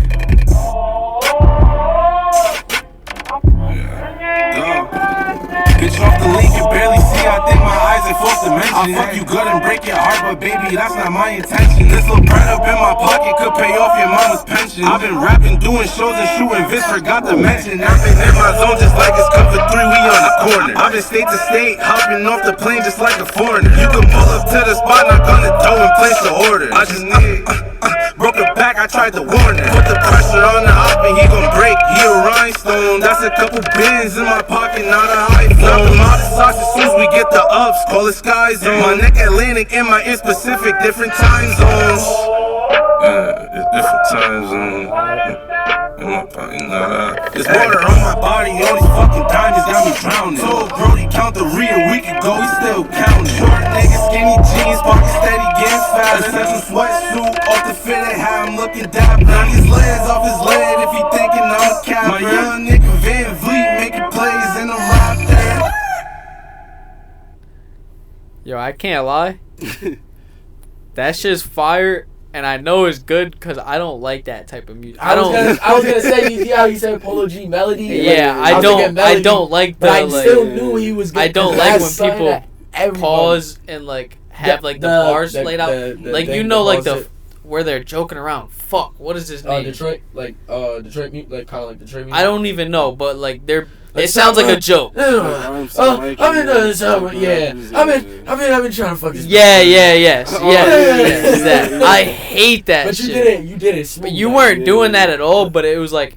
Bitch off the link, you barely see. I think my eyes are fourth dimension. I'll fuck you good and break your heart, but baby, that's not my intention. This little bread up in my pocket could pay off your mama's pension. I've been rapping, doing shows and shooting Vince, forgot to mention. I've been in my zone just like it's cover 3, we on the corner. I've been state to state, hopping off the plane just like a foreigner. You can pull up to the spot, knock on the door and place the order. I just need broke her back, I tried to warn her. Put the pressure on the op and he gon' break. He a rhinestone, that's a couple bins in my pocket, not an iPhone. Knock him out of socks as soon as we get the ups, call it Sky Zone. My neck Atlantic and my ears Pacific, different time zones. Different time zones. In my pocket, There's water on my body, all these fucking diamonds got me drowning. Told Brody count the real, we could go, we still counting. Short nigga, skinny jeans, pocket steady, getting fat. Essential sweatsuit, off the fitted hat, I'm looking dapper. Knock his legs off his leg if he thinking I'm a capper. My young nigga Van Vliet making plays in the rock there. Yo, I can't lie. That shit's fire, and I know it's good because I don't like that type of music. I was gonna say, you see how he said Polo G melody? Yeah, like, I don't like the. But I like, still knew he was. I don't like when people pause and like have like the bars laid out. Like you know, like the where they're joking around. Fuck, what is his name? Detroit, like Detroit, like kind of like Detroit. I don't even know, but like they're. It sounds like a joke. I've been trying to fuck this. Yes. That. I hate that. But you shit. did it. Smooth. But you weren't doing that at all. But it was like,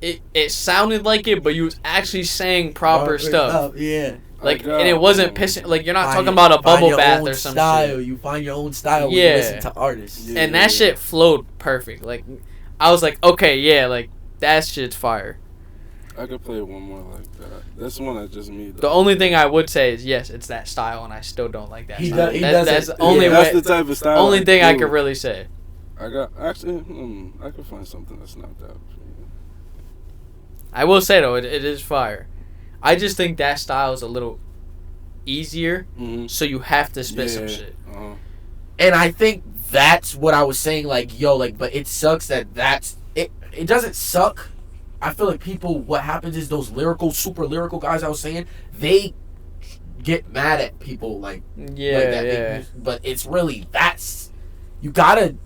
it sounded like it, but you was actually saying proper stuff. Yeah. Like, and it wasn't pissing. Like, you're not talking about a bubble bath or some shit. You find your own style when you listen to artists. Yeah, and that shit flowed perfect. Like, I was like, okay, yeah, like that shit's fire. I could play one more like that. That's one that's just me. Though. The only thing I would say is yes, it's that style, and I still don't like that. That's the only that's the type of style. Only thing I could really say. I could find something that's not that. I will say though, it is fire. I just think that style is a little easier, so you have to spit some shit. And I think that's what I was saying. Like, yo, like, but it sucks that's it. It doesn't suck. I feel like people, what happens is those super lyrical guys I was saying, they get mad at people like that. But it's really, you gotta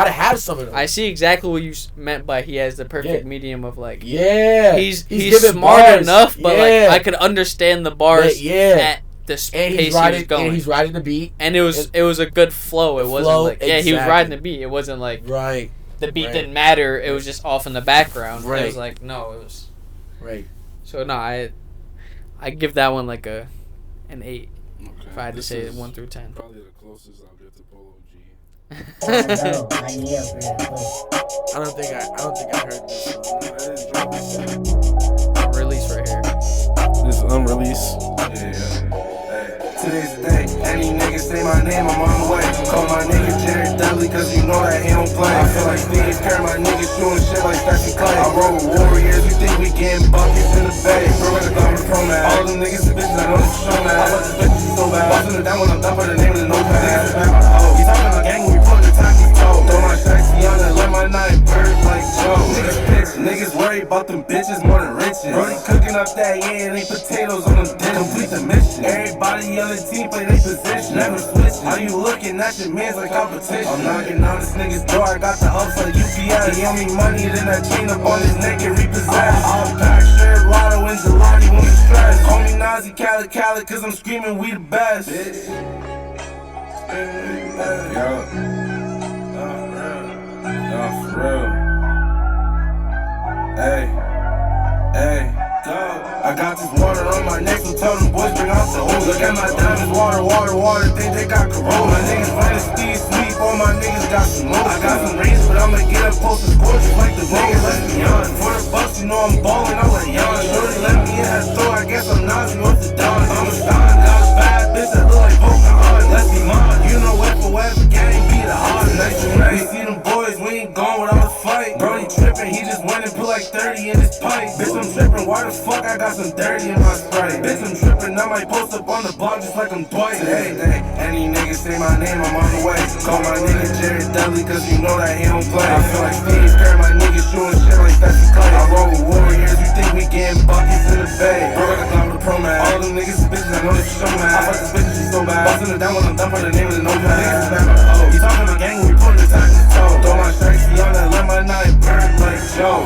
have some of them. I see exactly what you meant by he has the perfect medium of like, he's smart bars. Enough, but like I could understand the bars at the pace he was going. And he's riding the beat. And it was a good flow. It wasn't like, he was riding the beat. It wasn't like, the beat didn't matter. It was just off in the background. It was like, no, it was. Right. So, no, I give that one like an 8. Okay. If I had to say 1 through 10. Probably the closest I'll get to Polo G. I don't think I heard this song. Release right here. This is unreleased. Today's the day. Any nigga say my name, I'm on the way. Call my nigga Jerry Dudley, cause you know that he don't play. I feel like Phoenix Curry, my niggas shooting shit like Stephen Clay. I roll with warriors, you think we getting buckets in the bay. Bro, I got the pro man. All them niggas and bitches, I know this show man. I love this bitch so bad. Bustin' it down when I'm done for the name of the notepad. Niggas back my hoe. He talking about gang when we put the tacky toe. Throw my sexy on it, let my night bird like Joe. Niggas bitch, niggas worry about them bitches more than riches. Brody cooking up that and they potatoes on them dishes. Complete the mission. Everybody on the team play they position. Never switch. How you looking at your mans like competition? I'm knocking on this nigga's door. I got the ups like UPS. He owe me money, then that chain up on his neck and repossessed. All pack, shirt, lotto, and gelati when we stressed. Call me Nazi, Cali, cause I'm screaming we the best. Bitch. For real. Hey, go. I got this water on my neck, so tell them boys bring out the hose. Look at my diamonds, water, think they got corona. My niggas running speed, sleep, all my niggas got some motion. I got some rings, but I'ma get up, post and score just like the niggas, let's be honest. For the bucks, you know I'm ballin', I'm like young. Shorty let me in that store, I guess I'm not, you off the dawn. I'm a star, got a bad bitch that look like Pokemon. Let's be mine, you know F.O.F. gang be the hardest. Nice and right, see them boys, we ain't gone without a fight. Brody trippin', he just went and put like 30 in his pipe. Bitch, I'm trippin', why the fuck I got some dirty in my Sprite? Bitch, I'm trippin', I might post up on the block just like I'm Dwight. Hey, any nigga say my name, I'm on the way. Call my nigga Jared Dudley, cause you know that he don't play. I feel like Steve Kerr, my niggas shooting shit like Stephen Clay. I roll with warriors, you think we getting buckets in the bay? Bro, I got the pro man. All them niggas is bitches, I know this show man. I fuck this bitch, she's so bad. Bustin' it down when I'm done for the name of the notepad. Niggas is mad like, oh, he talking the gang, we put his ass in toe. Throw my strikes, he on that, let my night burn like Joe.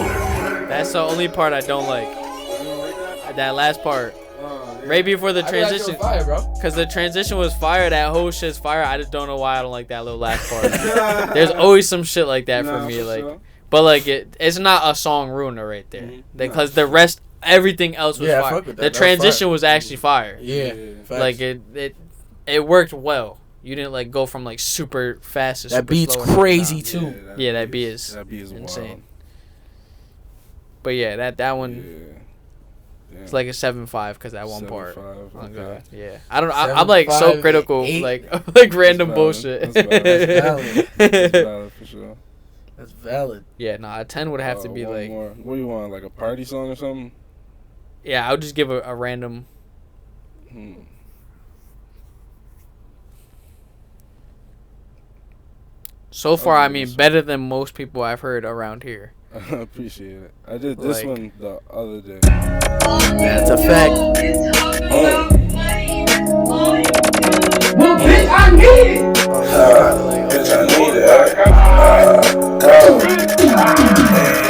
That's the only part I don't like. That last part. Right before the transition. Because the transition was fire. That whole shit's fire. I just don't know why I don't like that little last part. There's always some shit like that for me. Like, sure. But like it's not a song ruiner right there. Because the rest, everything else was fire. The transition was actually fire. Yeah. Like it worked well. You didn't like go from like super fast to super that beat's slow crazy too. Yeah, that beat is insane. Wild. But yeah, that one. Yeah. It's like a 7.5 because that one part. Oh god, yeah. I don't know. I'm like so critical, like random bullshit. That's valid. That's valid for sure. That's valid. Yeah, nah. A 10 would have to be like. More. What do you want? Like a party song or something? Yeah, I would just give a random. So far, I mean, better than most people I've heard around here. I appreciate it. I did this one the other day. That's a fact. Well, bitch, I need it. Bitch, I need it. Hey,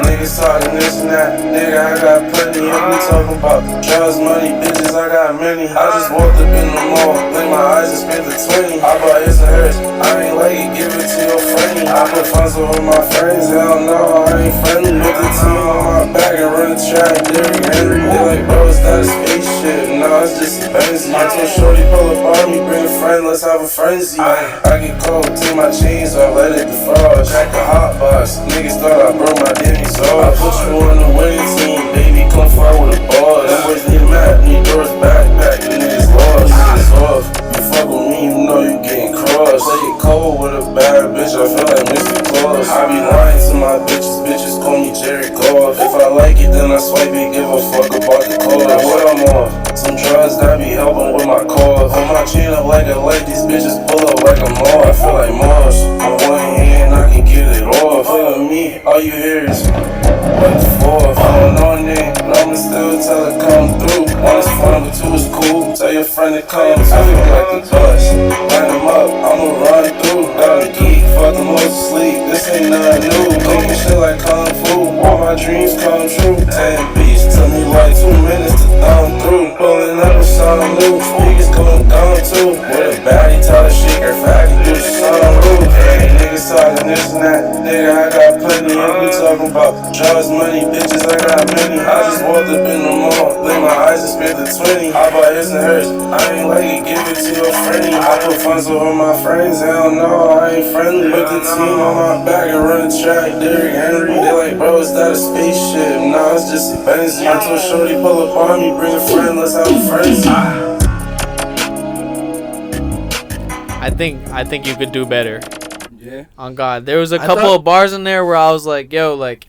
niggas talking this and that. Nigga, I got plenty. If we talking about drugs, money, bitches, I got many. I just walked up in the mall, blinked my eyes and spent the 20. I bought his and hers. I ain't like it, give it to your friendly. I put funds over my friends, hell no, I ain't friendly. With the team on my back and run the track, Derrick Henry. They like, bro, it's not a spaceship, no, it's just a Benzie. I told Shorty, pull up on me, bring a friend, let's have a frenzy. I get cold, take my chains off, let it defrost. Crack a hot box, niggas thought I broke my Denny's off. I put you on the winning team, baby, come forward with a boss. Them boys need a map, need doors, backpack, the niggas lost. Niggas off, you fuck with me, you know you getting crossed. Play it cold with a bad bitch, I feel like Mr. Claus. I be lying to my bitches call me Jerry Goff. If I like it, then I swipe it, give a fuck about the cost. What I'm on, some drugs that be helping with my cause. Put my chain up like a light, these bitches pull up like a mall. I feel like Mars, on one hand I can get it off. Look at me, all you hear is what the fourth. I don't know her name, but I'ma still tell her come through. One is fun, but two is cool. Tell your friend to come too. Like the bus, line them up, I'ma run through. Got a geek, fuck them all to sleep. This ain't nothing new. Making shit like kung fu, all my dreams come true. 10 beats took me like 2 minutes to thumb through. Pulling up with something new, speakers going down too. With a baddie, tell her shake her fat and do the sunroof. Hey, niggas talking this and that. Nigga, I got plenty. If we talking about drugs, money, bitches, I got many. I just walked up in the mall, blinked my eyes and spent the 20. I bought his and hers. I ain't like it, give it to your friendly. I put funds over my friends, hell no, I ain't friendly. Put the team on my back and run the track, Derrick Henry. They like, bro, it's not a spaceship, nah, it's just a Benzie. I told Shorty, pull up on me, bring a friend, let's have a frenzy. I think you could do better. Yeah. On God, there was a couple of bars in there where I was like, yo, like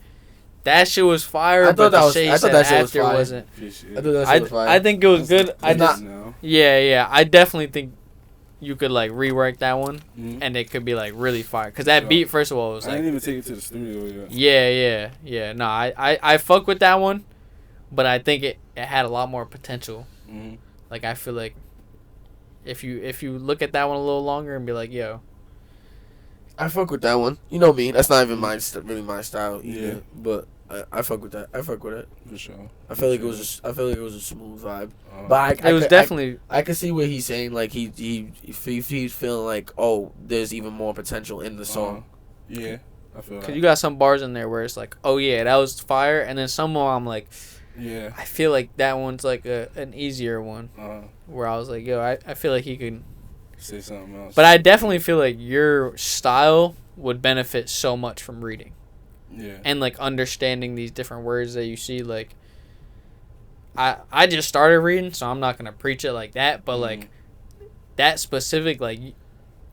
that shit was fire. But the shit you said after wasn't. I think it was good. Yeah. I definitely think you could like rework that one, and it could be like really fire. Cause that beat, first of all, was like. I didn't even take it to the studio yet. Yeah. No, I fuck with that one, but I think it had a lot more potential. Like I feel like if you look at that one a little longer and be like, yo. I fuck with that one. You know me. That's not even really my style either. Yeah. But I fuck with that. I fuck with it. For sure. I feel like it was. I feel like it was a smooth vibe. But It was definitely. I could see what he's saying. Like he's feeling like, oh, there's even more potential in the song. Yeah, I feel Cause that. you got some bars in there where it's like, oh yeah, that was fire, and then some more I'm like, Yeah. I feel like that one's like an easier one. Where I was like, yo, I feel like he could Say something else. But I definitely feel like your style would benefit so much from reading. Yeah. And like understanding these different words that you see. Like I just started reading, so I'm not gonna preach it like that, but like that specific like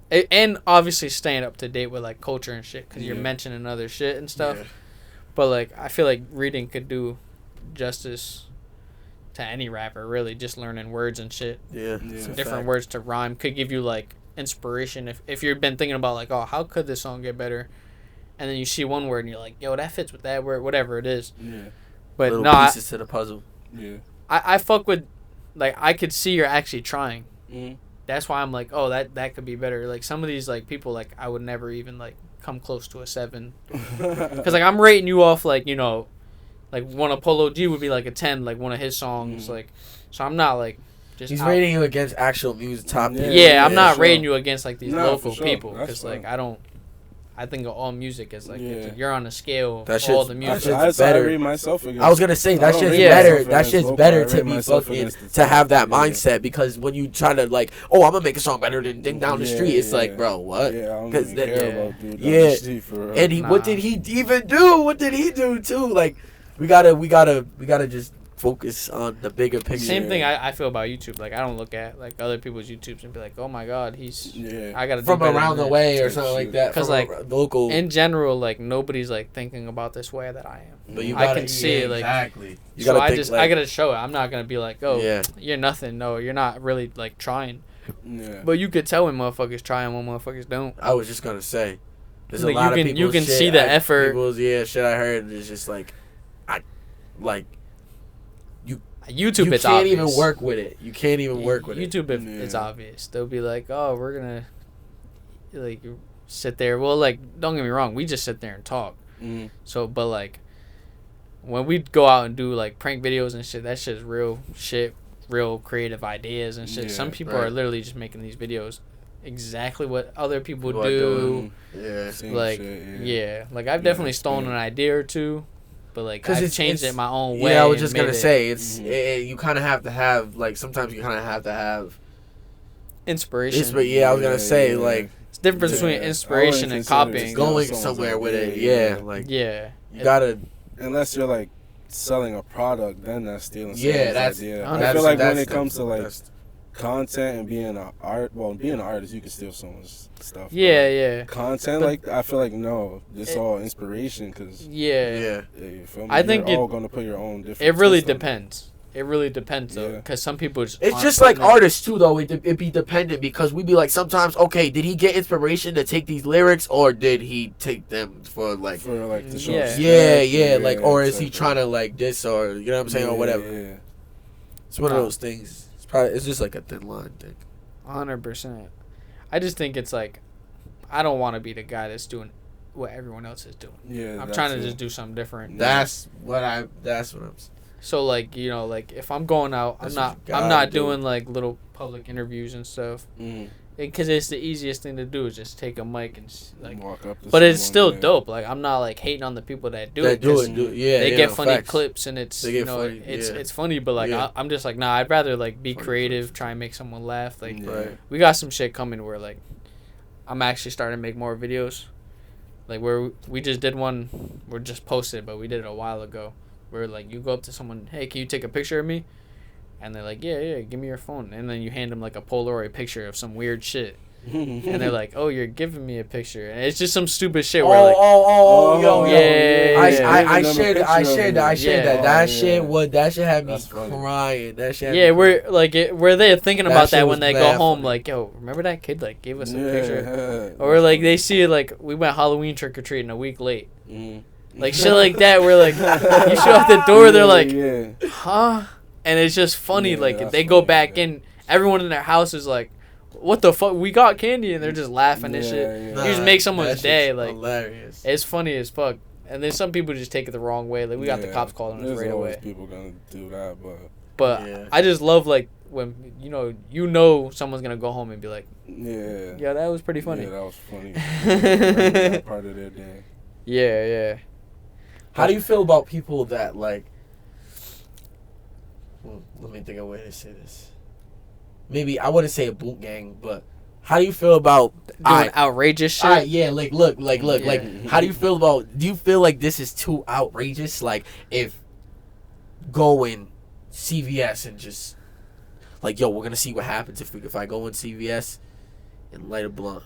and obviously staying up to date with like culture and shit, because you're mentioning other shit and stuff. Yeah. But like I feel like reading could do justice to any rapper, really. Just learning words and shit. Yeah. Different words to rhyme could give you like inspiration if you've been thinking about like, oh, how could this song get better, and then you see one word and you're like, yo, that fits with that word, whatever it is. Yeah. But Little no, pieces to the puzzle. Yeah. I fuck with, like, I could see you're actually trying. Mm-hmm. That's why I'm like, oh, that could be better. Like some of these like people, like I would never even like come close to a 7, because like I'm rating you off like, you know, like one of Polo G would be like a 10, like one of his songs, like, so I'm not like just He's out. rating you against actual music top. Yeah, I'm not sure. rating you against like these No, local for sure. people, That's because like fine. I think of all music as like Yeah. you're on a scale That of all shit's- the that music. shit's That's better. I rate myself against. I was gonna say I that don't shit's rate better. myself That against shit's local. better I to rate be myself fucking against the to have that top. mindset, because when you try to like, oh, I'm gonna make a song better than Ding Down the Yeah, Street, it's yeah. like, bro, what? Yeah, I don't 'Cause even that- care yeah. about dude. Yeah. Yeah. For real. And he, what Nah. did he even do? What did he do too? Like, we gotta just focus on the bigger picture. Same thing I feel about YouTube. Like I don't look at like other people's YouTubes and be like, oh my god, he's Yeah. I gotta do From better around than the this. way or Type something like shit. that. 'Cause, From like, a local. In general, like nobody's like thinking about this way that I am. But you I gotta, can see it, like- exactly. You So gotta I think, just like, I gotta show it. I'm not gonna be like, oh, Yeah. you're nothing. No, you're not really like trying. Yeah. But you could tell when motherfuckers try and when motherfuckers don't. I was just gonna say, there's Like, a lot you of can- people. you can see the effort. Shit I heard is just like, like YouTube, you it's can't obvious. even work with it. You can't even work with it. YouTube, it's obvious. They'll be like, oh, we're gonna like sit there. Well, like, don't get me wrong, we just sit there and talk. Mm. So, but like, when we go out and do like prank videos and shit, that shit's real shit, real creative ideas and shit. Yeah, Some people right. are literally just making these videos exactly what other people People are do. doing. Yeah. Same Like, shit, yeah, like I've definitely stolen an idea or two, but like 'Cause I've it's- changed it's- it my own way. Yeah, I was and just made gonna it say it's Mhm. you kind of have to have like sometimes you kind of have to have. inspiration. Yeah, I was gonna Yeah, say yeah. like It's the difference Yeah. between I inspiration wouldn't and consider copying. it going songs somewhere like with that, it. yeah. Yeah, like Yeah, you gotta. Unless you're like selling a product, then that's stealing. Yeah, someone's that's. idea. that's- I feel like when that's it comes to like that's- content and being being an artist, you can steal someone's stuff. but, yeah, like, yeah, content, But- like I feel like no, it's It- all inspiration because yeah. yeah. you feel me? I think you're it- all gonna put your own different. It really twist on it. depends. It really depends though, Yeah. because some people just It's aren't just like putting it- artists too, though. It be dependent because we be like sometimes, okay, did he get inspiration to take these lyrics, or did he take them for like, for like the show. Yeah. yeah, like, or is he exactly. trying to like this, or you know what I'm saying, or whatever. Yeah. It's one of those things. It's just like a thin line thing. 100%. I just think it's like, I don't want to be the guy that's doing what everyone else is doing. Yeah, I'm trying to just do something different. That's what I'm saying. So like, you know, like if I'm going out, That's I'm what not you I'm gotta not do. doing like little public interviews and stuff, Mm. because it's the easiest thing to do is just take a mic and like. Walk up to But it's someone, still yeah. dope. Like I'm not like hating on the people that do That it. do 'cause it, yeah. They yeah, get no, funny facts. clips and it's They you get know funny, it's yeah. it's funny, but like Yeah. I'm just like nah. I'd rather like be Funny creative, clips. try and make someone laugh. Like Yeah. Right. we got some shit coming where like I'm actually starting to make more videos. Like where we just did one, we're just posted, but we did it a while ago. Where like you go up to someone, hey, can you take a picture of me? And they're like, yeah, give me your phone. And then you hand them like a Polaroid picture of some weird shit. And they're like, oh, you're giving me a picture. And it's just some stupid shit where like, yo, yeah. I Give shared them a I picture shared of that. I it. shared Yeah. that. That Oh, shit yeah. that shit had me That's funny. crying. That shit. Had yeah, me we're like where they're thinking That about shit that was when they go mad home, funny. like, yo, remember that kid like gave us a picture, Yeah. or like they see it like we went Halloween trick or treating a week late, Mm. like shit like that. Where like you show up the door, they're like, yeah. huh, and it's just funny. Yeah, like that's they go funny, back yeah. in, everyone in their house is like, what the fuck, we got candy, and they're just laughing and shit. Yeah. You just make that someone's shit's day, like hilarious. it's funny as fuck. And then some people just take it the wrong way. Like we got the cops calling us right away. There's always people gonna do that, But Yeah. I just love like when you know someone's gonna go home and be like, yeah, that was pretty funny. Yeah, that was funny. That part of their day. Yeah. How do you feel about people that like? Well, let me think of a way to say this. Maybe I wouldn't say a boot gang, but how do you feel about Doing outrageous shit. yeah, look, Yeah. how do you feel about? Do you feel like this is too outrageous? Like if going CVS and just like, yo, we're gonna see what happens if I go in CVS and light a blunt,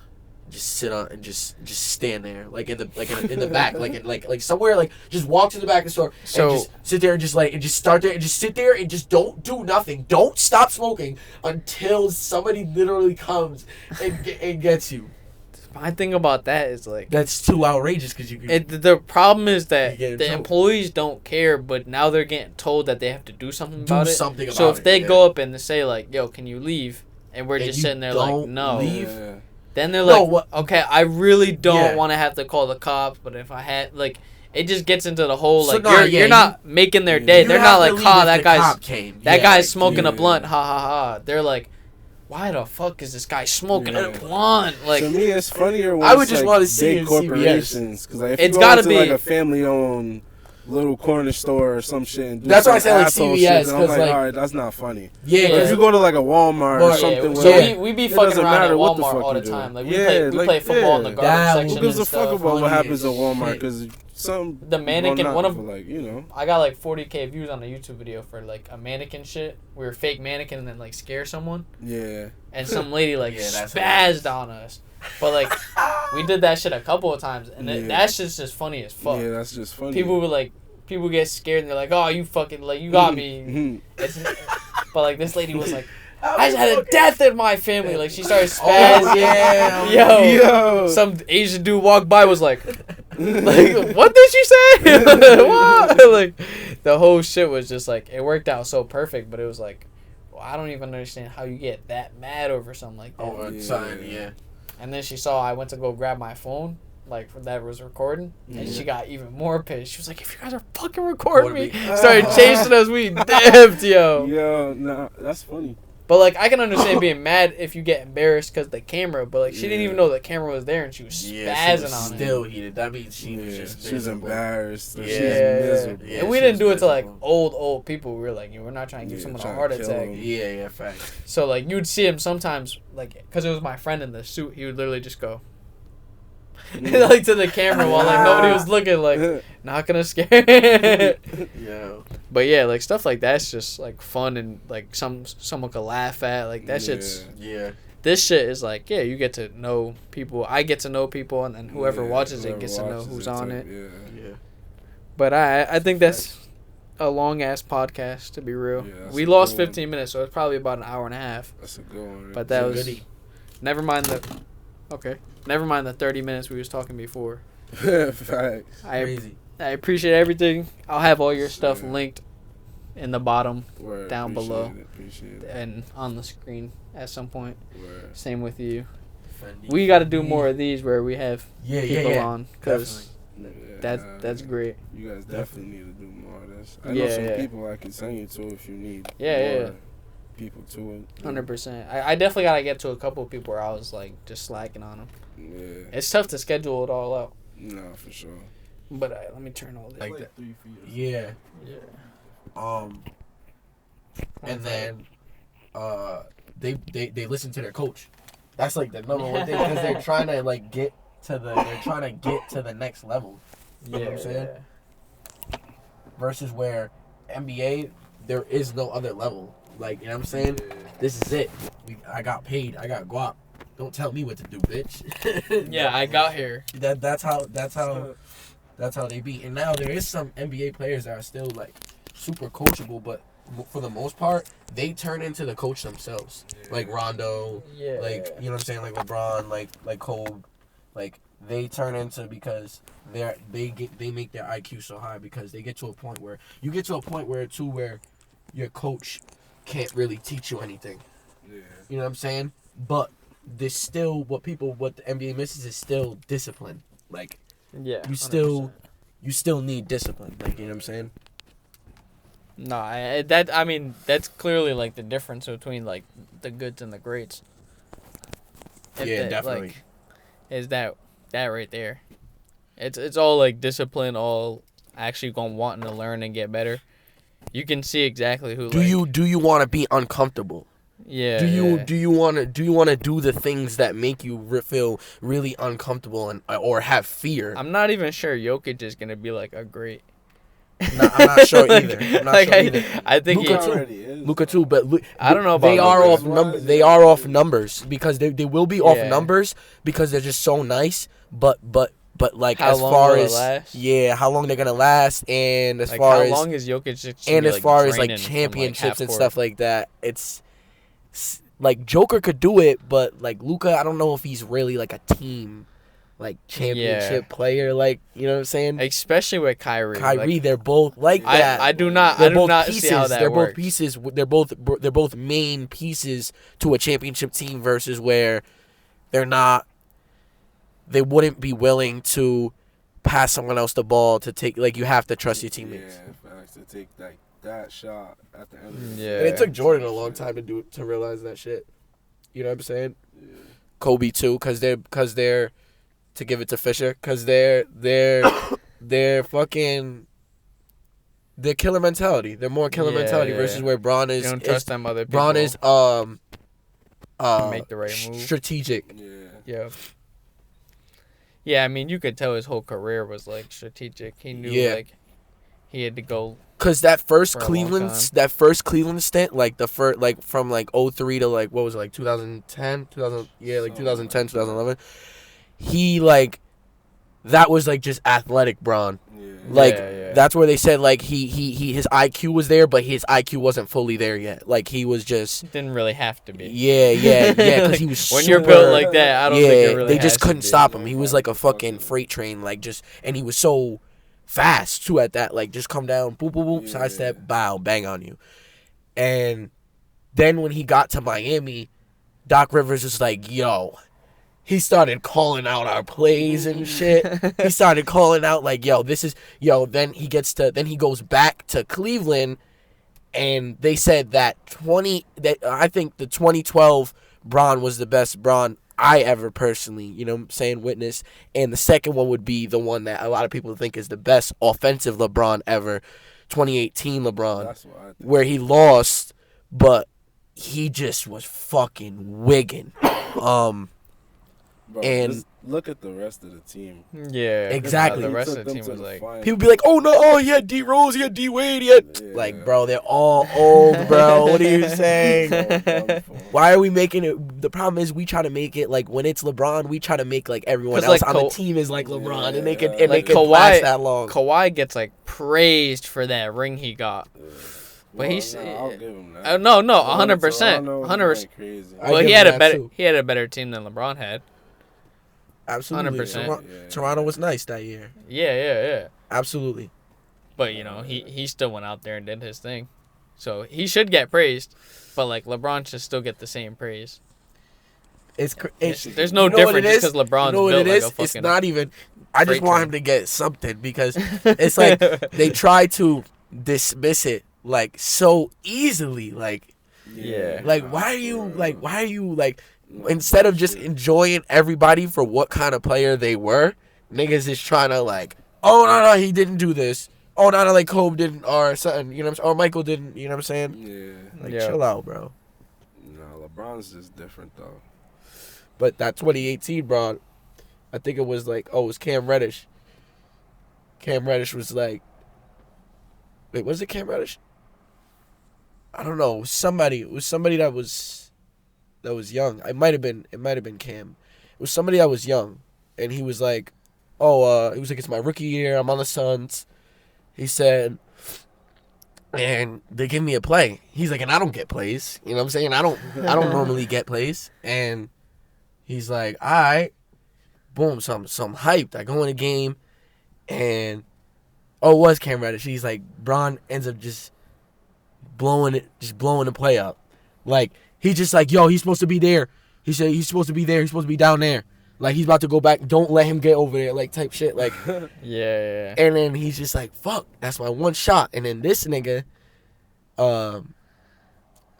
just sit on and just stand there like in the back like somewhere, like just walk to the back of the store and just sit there and just start there and just sit there and just don't do nothing, don't stop smoking until somebody literally comes and gets you. My thing about that is like That's too outrageous because you can. the problem is that You get in the trouble. employees don't care, but now they're getting told that they have to do something about it. something So about if they it, go up and they say like, "Yo, can you leave?" and we're And just you sitting there like, don't "No," leave? Yeah. then they're No, like, what- "Okay, I really don't Yeah. want to have to call the cops, but if I had like." It just gets into the whole So, like nah, you're not making their day. You They're have not to like, leave "Ha, if that the guy's cop came." that Yeah, guy's like, smoking a yeah. blunt." Ha ha ha. They're like, "Why the fuck is this guy smoking a Yeah. blunt?" Like, to me, it's funnier when I would it's, just like, wanna see big it in corporations. Because like, if It's you go gotta into be- like a family-owned little corner store or some shit, and do That's why I some say, like, asshole CVS, shit, then I'm 'cause, like, like- all right, that's not funny. Yeah, But if you go to like a Walmart or But- something, so where we be it fucking doesn't around at matter what the Walmart fuck all the you do. time. Like Yeah, we play football in the That garbage was- section who gives and a fuck stuff. about what Funny happens at as Walmart? shit. Because some The mannequin- well, one not of- for, like, you know. I got like 40K views on a YouTube video for like a mannequin shit. We were fake mannequin and then like scare someone, Yeah. and some lady like Yeah, that's spazzed on us. But like we did that shit a couple of times, and Yeah. that shit's just funny as fuck. Yeah, that's just funny. People were like, people get scared and they're like, "Oh, you fucking like you got me." It's, but like this lady was like, "I just had a death in my family." Like she started spazzing. Oh, yeah. Yo, some Asian dude walked by was like, "What did you say?" What? Like the whole shit was just like it worked out so perfect, but it was like, well, I don't even understand how you get that mad over something like that. Oh, Yeah. something, yeah. And then she saw I went to go grab my phone, like that was recording, and she got even more pissed. She was like, "If you guys are fucking recording me," started chasing us. We dipped, yo. Yo, nah, that's funny. But like, I can understand being mad if you get embarrassed because the camera. But like, she didn't Yeah. even know the camera was there, and she was Yeah, spazzing she was on it. still heated. That means she was Yeah, just she's miserable. embarrassed. Yeah. She's Yeah. miserable. Yeah, And we she didn't was do it to like miserable. old people. We were like, we're not trying to give Yeah, someone a trying heart to kill attack. them. Yeah, fact. So like, you'd see him sometimes, like, because it was my friend in the suit. He would literally just go. Like to the camera while like nobody was looking, like not gonna scare. Yeah. But yeah, like stuff like that's just like fun and like someone could laugh at. Like that shit's Yeah. this shit is like, yeah, you get to know people. I get to know people, and then whoever Yeah, watches it whoever gets to know watches who's it on too, it. Yeah. Yeah. But I think that's a long ass podcast to be real. Yeah, that's We a lost good one. 15 minutes, so it's probably about an hour and a half. That's a good one. But that It's a was goodie. never mind the 30 minutes we was talking before. Facts. Crazy. I appreciate everything. I'll have all your stuff Yeah. linked in the bottom Word, down appreciate below. Appreciate it. and on the screen at some point. Word. Same with you. Fendi. We got to do more of these where we have Yeah, people on because Yeah, that's great. You guys definitely need to do more of this. I know Yeah, some yeah. people I can send you to if you need Yeah, more people to it. 100%. I definitely got to get to a couple of people where I was like just slacking on them. Yeah. It's tough to schedule it all out. No, for sure. But let me turn all this. Like that. 3 feet. Yeah. Yeah. And then they listen to their coach. That's like the number one thing because they're trying to like get to the next level. You know what I'm saying? Versus where NBA there is no other level. Like, you know what I'm saying? This is it. I got paid. I got guap. Don't tell me what to do, bitch. Yeah, I got here. That's how they be. And now there is some NBA players that are still like super coachable, but for the most part, they turn into the coach themselves. Like Rondo, Yeah. like, you know what I'm saying, like LeBron, like Kobe, like they turn into because they make their IQ so high because they get to a point where where your coach can't really teach you anything. Yeah. You know what I'm saying? But there's still what the NBA misses is still discipline. Like Yeah. you still you still need discipline. Like, you know what I'm saying? No, I mean that's clearly like the difference between like the goods and the greats. Definitely. Like, is that right there? It's all like discipline, all actually going wanting to learn and get better. You can see exactly who. Do you want to be uncomfortable? Yeah. Do you want to do the things that make you feel really uncomfortable and or have fear? I'm not even sure Jokic is gonna be like a great. I'm not sure either. I'm not sure either. I think Luka too, but I don't know about they are Luka. They are off numbers because they will be off Yeah. numbers because they're just so nice. But like How as long far will it as last? how long they're gonna last, and as Like far how as long is Jokic just and be, as far as like draining from, championships and half stuff like that, it's like Joker could do it, but like Luka, I don't know if he's really like a team like championship player, like, you know what I'm saying? court. Especially with Kyrie. Kyrie, they're both like that. I do not see how that they're works. both pieces. They're both main pieces to a championship team versus where they're not. They wouldn't be willing to pass someone else the ball to take. Like, you have to trust your teammates. Yeah, facts, to take like that shot at the end. Of the Yeah. And it took Jordan a long time to realize that shit. You know what I'm saying? Yeah. Kobe too, because they're to give it to Fisher, because they're fucking. They're killer mentality. They're more killer mentality versus where Braun is. You don't trust them other people. Braun is make the right move. strategic. Yeah. Yeah. Yeah, I mean, you could tell his whole career was like strategic. He knew like he had to go. Cause that first For a long Cleveland stint, like the first, like from like 2003 to like what was it, like 2010, 2010, 2011. He like that was like just athletic Braun. Yeah. Like Yeah. that's where they said like he his IQ was there, but his IQ wasn't fully there yet. Like he was just Didn't really have to be. yeah, because he was When super, you're built like that, I don't think it really they just has to couldn't be. stop him. He was like a fucking freight train, like just, and he was so fast too at that. Like just come down, boop boop boop, Yeah. sidestep, bow, bang on you. And then when he got to Miami, Doc Rivers was like, yo. He started calling out our plays and shit. He started calling out like, yo, this is, yo, then he goes back to Cleveland, and they said that I think the 2012 Braun was the best Braun I ever personally, you know what I'm saying, witnessed. And the second one would be the one that a lot of people think is the best offensive LeBron ever, 2018 LeBron, That's what I think. where he lost, but he just was fucking wigging. Bro, and- just look at the rest of the team. Yeah. Exactly. The He rest took of the them team to was the like. finals. People be like, oh no, oh he had D Rose, he had D Wade, he had Yeah. like, bro, they're all old, bro. What are you saying? So done for. Why are we making it? The problem is we try to make it like when it's LeBron, we try to make like everyone 'Cause, else like, on the team is like LeBron, and make it Yeah. Like last that long. Kawhi gets like praised for that ring he got. But he's I'll give him that. no, Toronto 100%, went 100%. Crazy. I Well, give he him had a that, better too. he had a better team than LeBron had. Absolutely, 100%. Toronto was nice that year. Yeah. Absolutely. But you know, he still went out there and did his thing, so he should get praised. But like LeBron should still get the same praise. There's no you know what difference it just is? because LeBron's You know what built it like is? a fucking. It's not even. I just freight want train. him to get something because it's like they try to dismiss it like so easily. Like Yeah. why are you like instead of just enjoying everybody for what kind of player they were, niggas is trying to like, oh no he didn't do this. Oh no like Kobe didn't or something, you know what I'm saying? Or Michael didn't, you know what I'm saying? Yeah. Like Yeah. chill out, bro. No, LeBron's just different though. But that 2018 Braun, I think it was like, it was Cam Reddish. Cam Reddish was like, wait, was it Cam Reddish? I don't know. It was somebody that was young. It might have been Cam. It was somebody that was young, and he was like, it was like, it's my rookie year. I'm on the Suns. He said, and they give me a play. He's like, and I don't get plays. You know what I'm saying? I don't normally get plays. And he's like, all right, boom, some hyped. I go in a game, and it was Cam Reddish. He's like, Braun ends up just blowing the play up. Like, he's just like, yo, he's supposed to be there. He said he's supposed to be there. He's supposed to be down there. Like, he's about to go back. Don't let him get over there, like, type shit. Like, Yeah. and then he's just like, fuck, that's my one shot. And then this nigga, on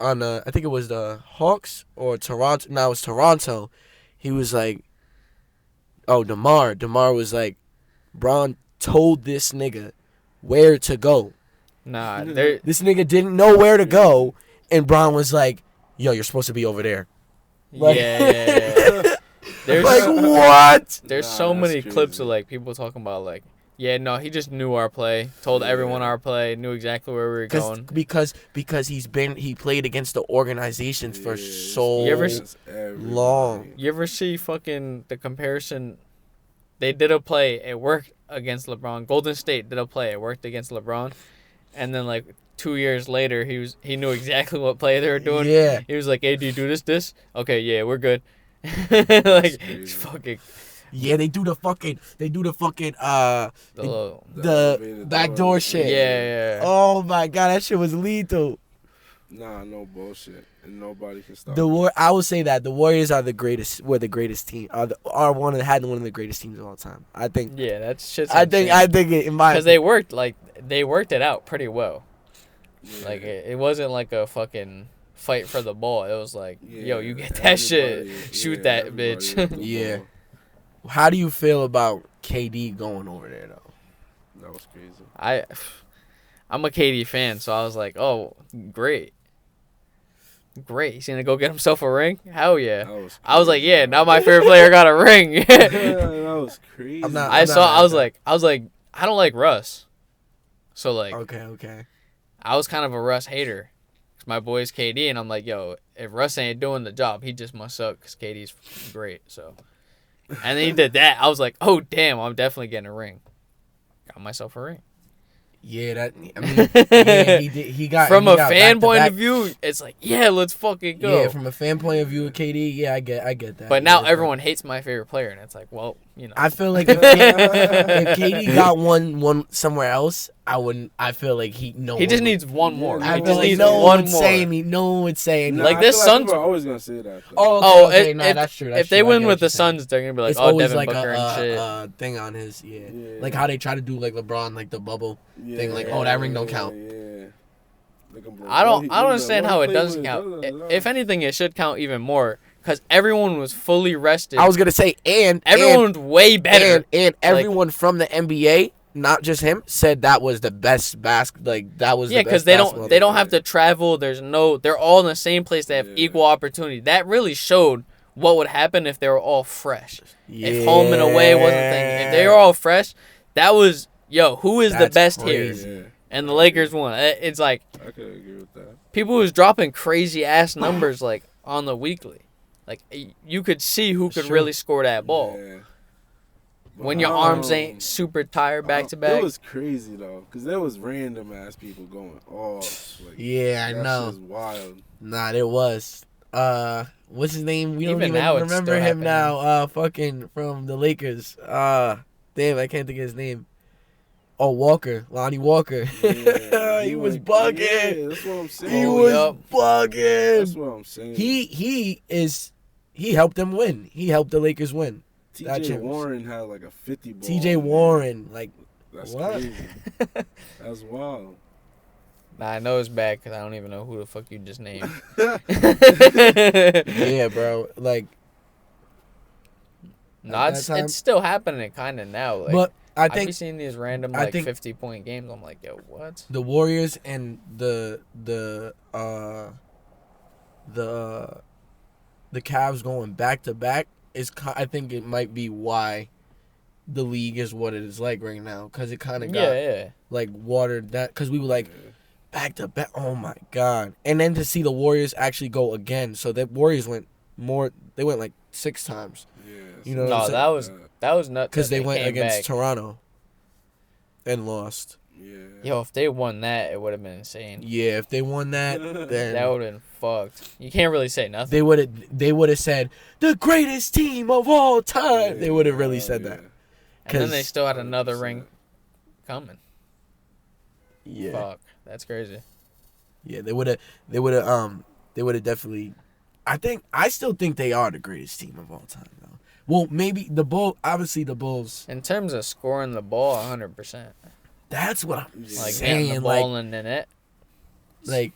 I think it was the Hawks or Toronto. No, it was Toronto. He was like, oh, DeMar was like, Bron told this nigga where to go. Nah, there. This nigga didn't know where to go, and Bron was like, yo, you're supposed to be over there. Like, Yeah. There's like, what? There's Nah, so that's many crazy. clips of like people talking about like, yeah, no, he just knew our play, told everyone our play, knew exactly where we were going. Because he played against the organizations for so You ever long. You ever see fucking the comparison? They did a play, it worked against LeBron. Golden State did a play, it worked against LeBron, and then like 2 years later, he knew exactly what play they were doing. Yeah. He was like, "Hey, do you do this? Okay, yeah, we're good." Like, it's fucking Yeah, they do the fucking the backdoor shit. yeah. Oh my god, that shit was lethal. Nah, no bullshit, and nobody can stop. I will say that the Warriors are the greatest. Were the greatest team. Had one of the greatest teams of all time. I think. Yeah, that shit's I think it in my because they worked it out pretty well. Yeah. Like it wasn't like a fucking fight for the ball. It was like, yo, you get that everybody- shit, shoot yeah, that everybody bitch. had the Yeah. ball. How do you feel about KD going over there though? That was crazy. I'm a KD fan, so I was like, oh, great. He's gonna go get himself a ring. Hell yeah. That was I was like, crazy, yeah, bro. now my favorite player got a ring. That was crazy. I'm not- I mad was at like, I don't like Russ. So like, Okay. I was kind of a Russ hater. 'Cause my boy's KD, and I'm like, yo, if Russ ain't doing the job, he just must suck because KD's great. So, and then he did that. I was like, oh damn, I'm definitely getting a ring. Got myself a ring. Yeah, he did. From he a got fan point back-to-back. of view, it's like, yeah, let's fucking go. Yeah, from a fan point of view of KD, yeah, I get that. But Yeah, now it's everyone hates my favorite player, and it's like, well, you know. I feel like if KD got one somewhere else, I wouldn't. I feel like he Just needs one more. I He feel just like needs no one one more. no one would say. Nah, Like, I this feel Suns- people are always gonna say that. Though. Oh, okay, if, that's true. That's if they true. I win get with what the you're saying. Suns, they're gonna be like, It's oh, always Devin like Booker and shit. a thing on his, yeah. Yeah. Like how they try to do like LeBron, like the bubble thing, like, oh, that ring don't count. Yeah. Like, bro, I don't what he- understand what how he it played doesn't with, count. blah, blah, blah. If anything, it should count even more because everyone was fully rested. I was gonna say, and Everyone's way better. and everyone from the NBA, not just him, said that was the best that was Yeah, because because they don't have to travel. They're all in the same place. They have equal opportunity. That really showed what would happen if they were all fresh. If home and away wasn't thing. If they were all fresh, that was who is the That's best crazy. here? Yeah, And the Lakers won. It's like I could agree with that. people was dropping crazy ass numbers like on the weekly. Like you could see who could Sure. really score that ball. Yeah. When your But, arms ain't super tired back to back. It was crazy though, cause there was random ass people going off. Like, Yeah, I that know. shit was wild. Nah, it was. What's his name? We don't Even even now it's remember still him happening. now. Fucking from the Lakers. Damn, I can't think of his name. Oh, Walker, Lonnie Walker. Yeah, he was went- bugging. Yeah, that's what I'm saying. He Oh, was yup. bugging. That's what I'm saying. He helped them win. He helped the Lakers win. that TJ chance. Warren had like a 50 ball. TJ man. Warren, like, That's what? crazy. That's wild. Nah, I know it's bad because I don't even know who the fuck you just named. yeah, bro. Like, No, At that time- it's still happening kind of now. Like, but I I be think seeing these random I like think- 50-point games. I'm like, yo, what? the Warriors and the Cavs going back to back I think it might be why the league is what it is like right now, because it kind of got Yeah. like watered that, because we were like back to back. Oh my god! And then to see the Warriors actually go again, so the Warriors went more. They went like 6 times, Yeah. You know what I'm No, saying? that was nuts. because that they went came against back. Toronto and lost. Yeah. Yo, if they won that, it would have been insane. Yeah, if they won that, then That would have been fucked. You can't really say nothing. they would have said the greatest team of all time. Yeah, They would have really said that. And then they 'cause- still had another ring coming. Yeah. Fuck, that's crazy. Yeah, they would have definitely. I still think they are the greatest team of all time though. Well, maybe the Bull. Obviously, the Bulls. In terms of scoring the ball, 100%. That's what I'm Like saying. getting the ball in the net. Like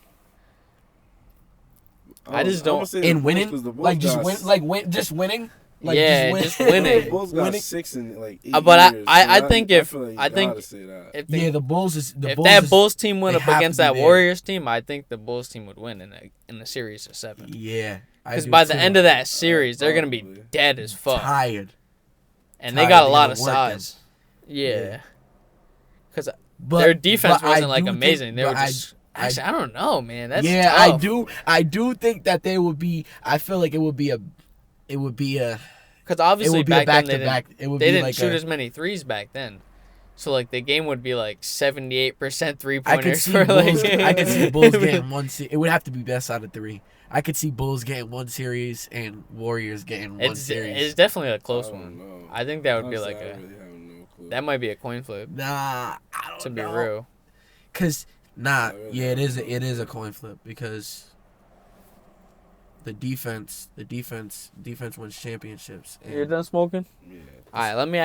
I just I'ma don't. say the in Bulls, winning, 'cause the Bulls like just got win, just winning. Like Yeah, just just winning. The Bulls got Winning. 6 in like 8 But years. I so think I if feel like you I think gotta say that. if Yeah, the Bulls is the if Bulls that is, Bulls team went they up have to against be that there. Warriors team, I think the Bulls team would win in a series of 7. Yeah, Because by the end of that series, they're gonna be Probably. dead as fuck, tired. and they tired, got a they lot gotta of work them. size. Yeah, because But their defense but I wasn't like do amazing. think- They were but I- just actually I don't know, man. That's yeah, tough. I do think that they would be. I feel like it would be a. Because It obviously would be a back then back they to back. It didn't, would they be didn't like shoot a. as many threes back then. So like the game would be like 78% three I could pointers see for like. Bulls. I could see Bulls getting one. It would have to be best out of 3. I could see Bulls getting 1 series and Warriors getting 1 It's series. definitely a close I don't one. know. I think that would be Honestly, like I a really have no clue. that might be a coin flip Nah, I don't to be know. real. Cause I really yeah, don't it know. is a coin flip because the defense wins championships. You're done smoking? Yeah. All right, let me